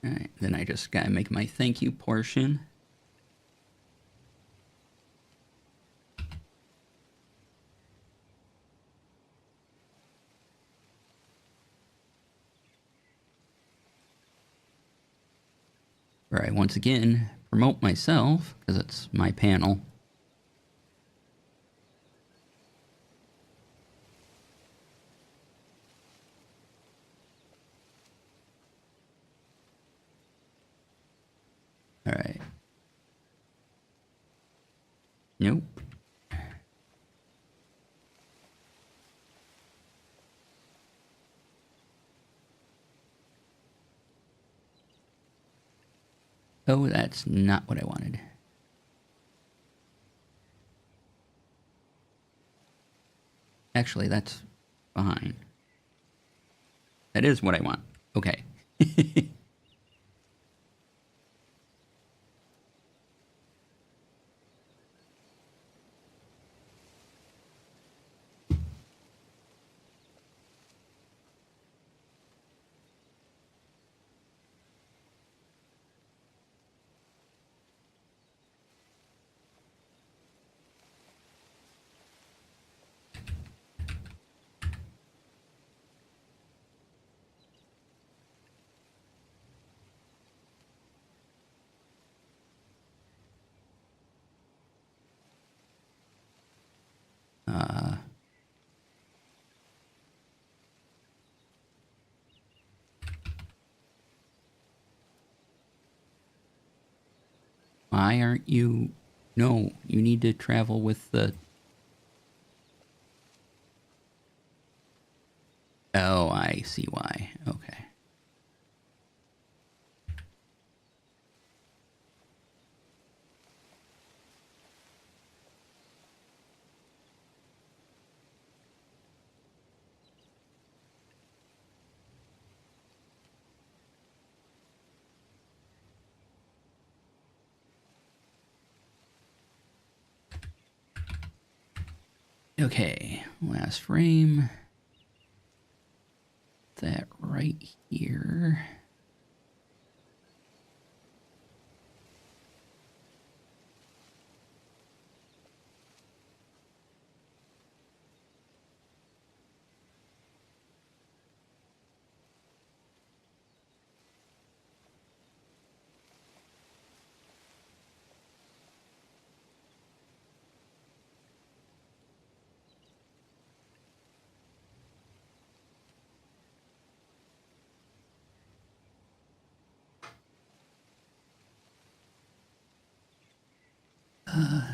Alright, then I just gotta make my thank you portion. Where I once again promote myself, because it's my panel. Alright. Nope. Oh, that's not what I wanted. Actually, that's fine. That is what I want. Okay. Why aren't you... No, you need to travel with the... Oh, I see why. Okay. Okay, last frame. That right here.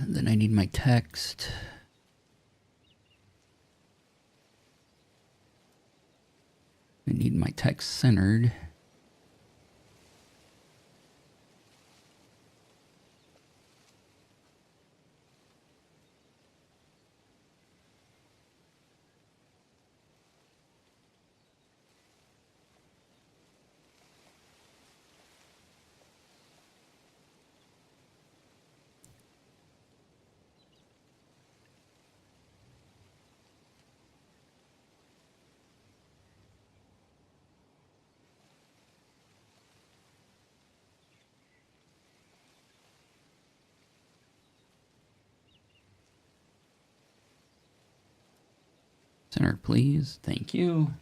Then I need my text. I need my text centered. Center, please. Thank you.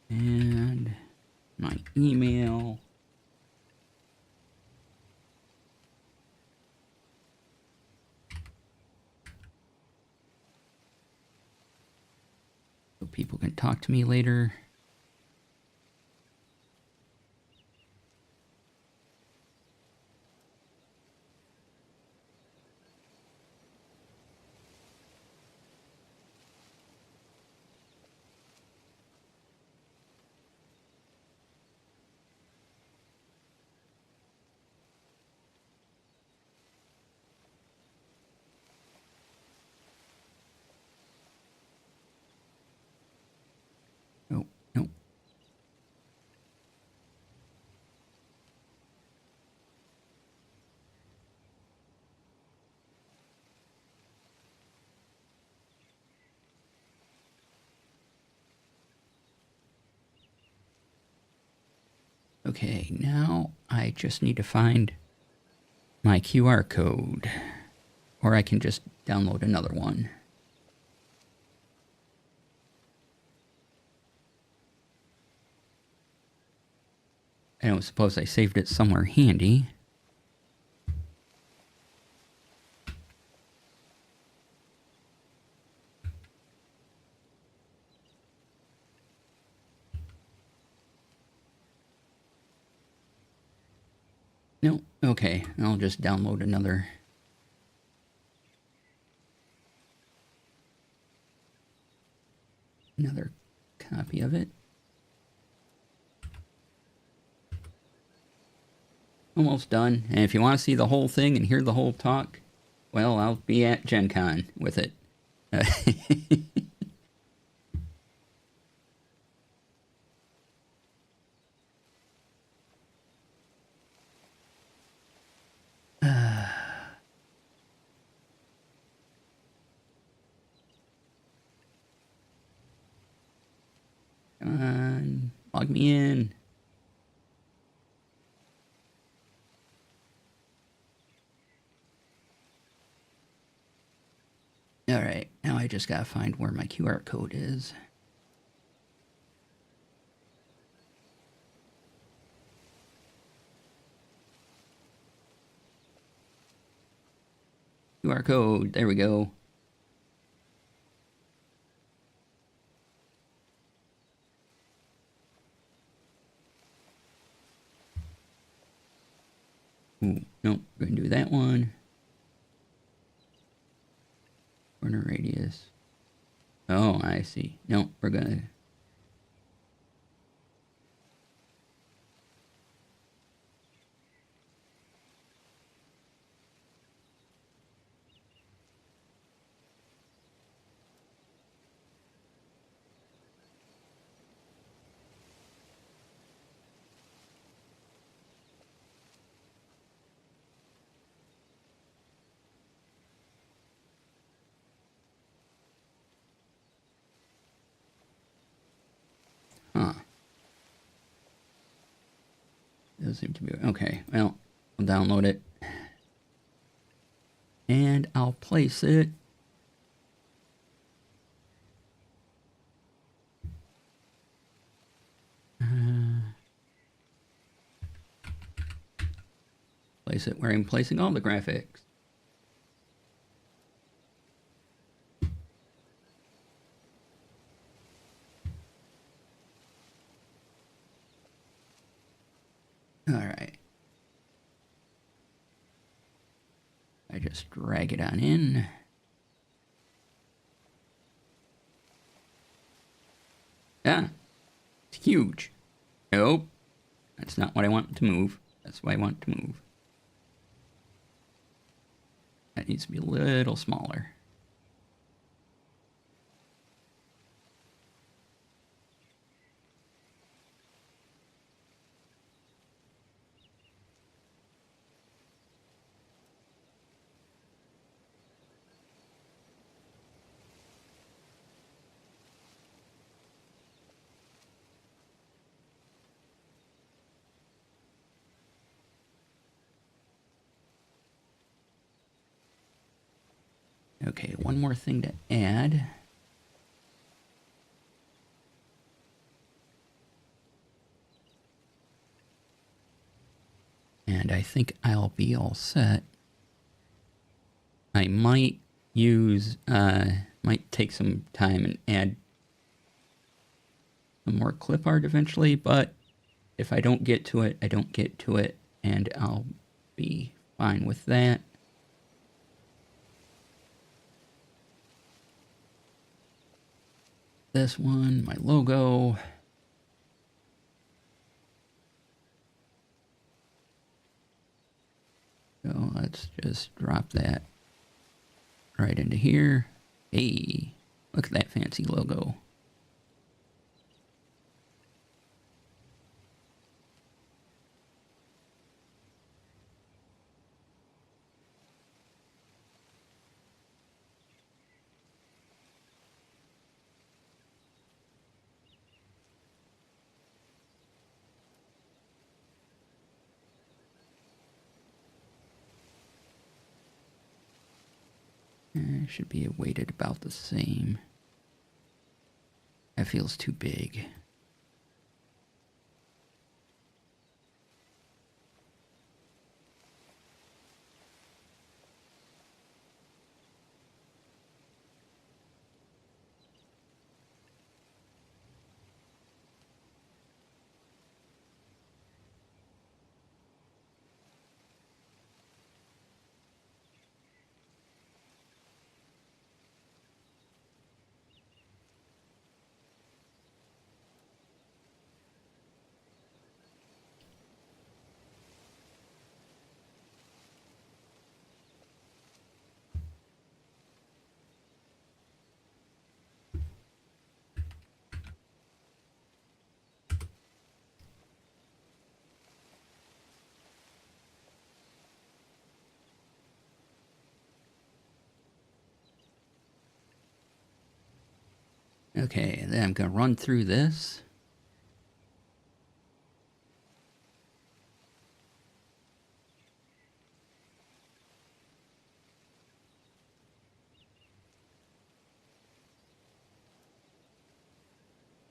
And my email. So people can talk to me later. Oh, no. Okay, now I just need to find my QR code. Or I can just download another one. I don't suppose I saved it somewhere handy. No, okay, I'll just download another copy of it. Almost done. And if you want to see the whole thing and hear the whole talk, well, I'll be at Gen Con with it. Come on, log me in. All right, now I just gotta find where my QR code is. QR code, there we go. Ooh, nope, we're gonna do that one. Corner radius. Oh, I see. Nope, we're gonna... Huh. Doesn't seem to be... Okay, well, I'll download it. And I'll place it... place it where I'm placing all the graphics. All right. I just drag it on in. Ah, it's huge. Nope. That's not what I want to move. That's what I want to move. That needs to be a little smaller. Okay, one more thing to add. And I think I'll be all set. I might might take some time and add some more clip art eventually, but if I don't get to it, I don't get to it, and I'll be fine with that. This one, my logo. So let's just drop that right into here. Hey, look at that fancy logo. Should be weighted about the same. That feels too big. Okay, then I'm going to run through this.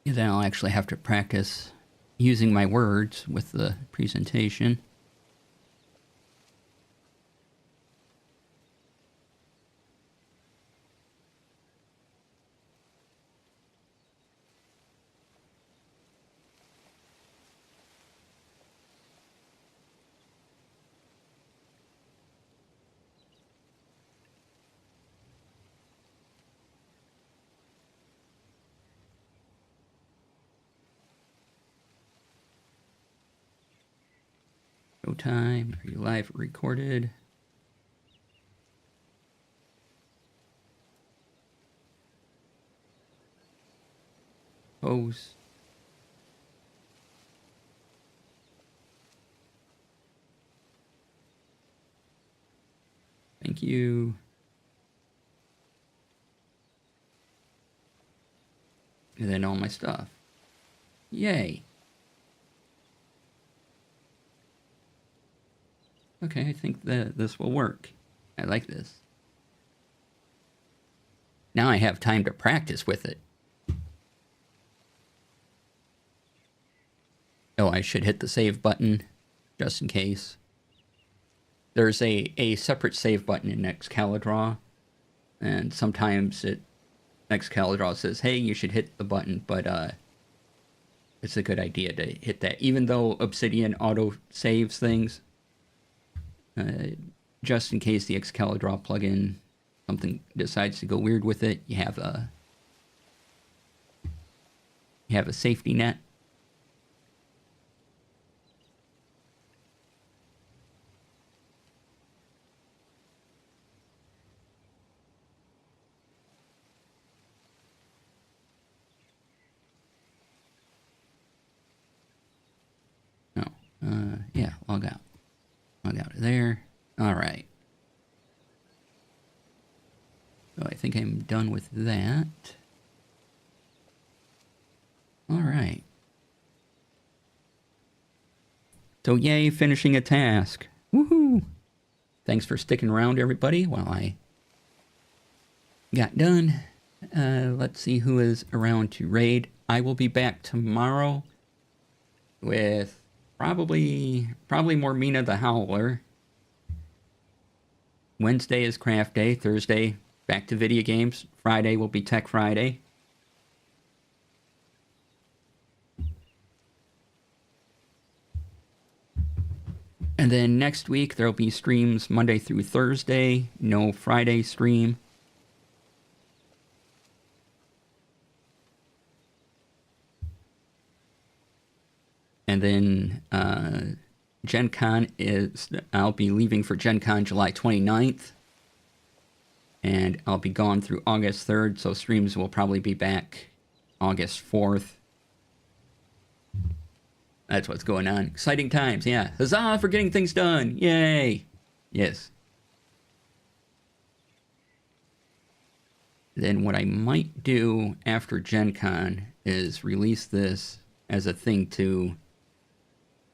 And then I'll actually have to practice using my words with the presentation. Show time. Are you live or recorded? Post. Thank you. And then all my stuff. Yay. Okay, I think that this will work. I like this. Now I have time to practice with it. Oh, I should hit the save button just in case. there's a separate save button in excalidraw, and sometimes excalidraw says, hey, you should hit the button, but it's a good idea to hit that, even though Obsidian auto saves things. Just in case the excalidraw plugin something decides to go weird with it, you have a safety net. Yeah, log out. Log out of there. All right. So I think I'm done with that. All right. So yay, finishing a task. Woohoo! Thanks for sticking around, everybody, while I got done. Let's see who is around to raid. I will be back tomorrow with probably more Mina the Howler. Wednesday is Craft Day. Thursday, back to video games. Friday will be Tech Friday. And then next week, there'll be streams Monday through Thursday. No Friday stream. And then Gen Con I'll be leaving for Gen Con July 29th. And I'll be gone through August 3rd, so streams will probably be back August 4th. That's what's going on. Exciting times, yeah. Huzzah for getting things done. Yay. Yes. Then what I might do after Gen Con is release this as a thing too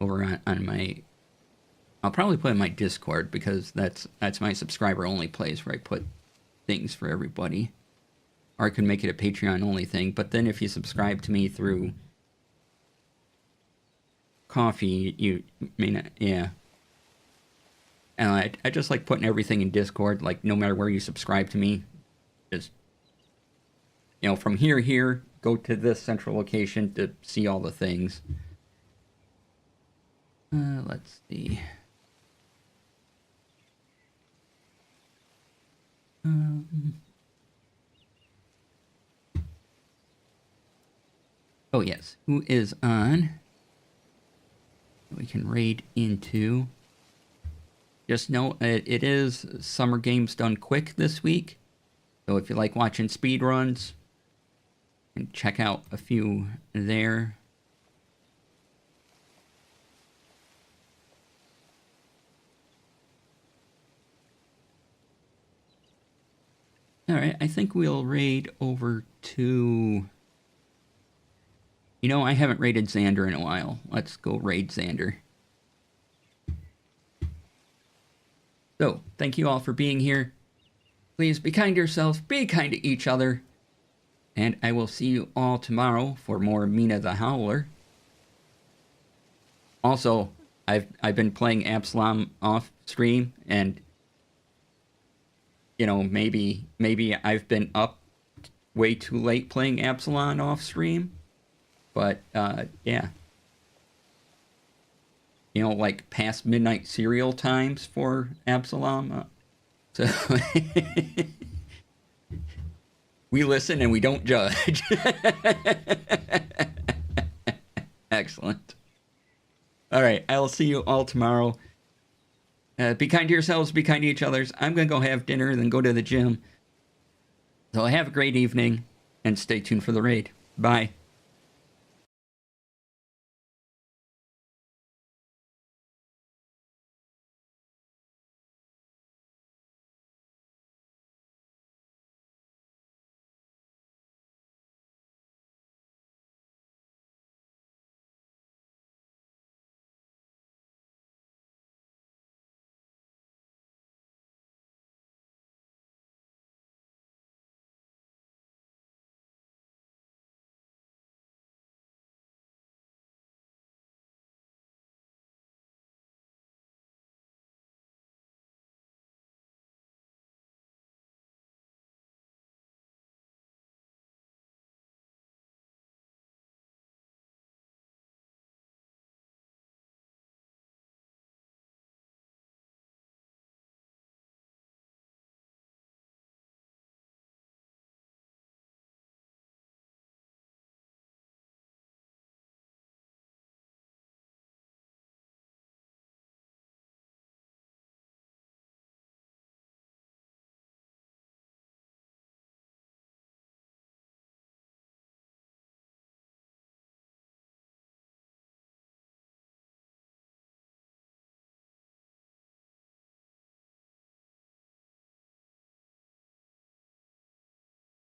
over on my... I'll probably put it in my Discord, because that's my subscriber-only place where I put things for everybody. Or I could make it a Patreon-only thing, but then if you subscribe to me through Coffee, you may not... Yeah. And I just like putting everything in Discord, like no matter where you subscribe to me, just... You know, from here, go to this central location to see all the things. Let's see. Oh yes, who is on? We can raid into. Just know it is Summer Games Done Quick this week. So if you like watching speedruns, and check out a few there. Alright, I think we'll raid over to... You know, I haven't raided Xander in a while. Let's go raid Xander. So, thank you all for being here. Please be kind to yourselves, be kind to each other. And I will see you all tomorrow for more Mina the Howler. Also, I've been playing Absalom off stream, and you know, maybe I've been up way too late playing Absalom off stream. But yeah. You know, like past midnight serial times for Absalom. So we listen and we don't judge. Excellent. All right, I'll see you all tomorrow. Be kind to yourselves, be kind to each other. I'm going to go have dinner and then go to the gym. So have a great evening and stay tuned for the raid. Bye.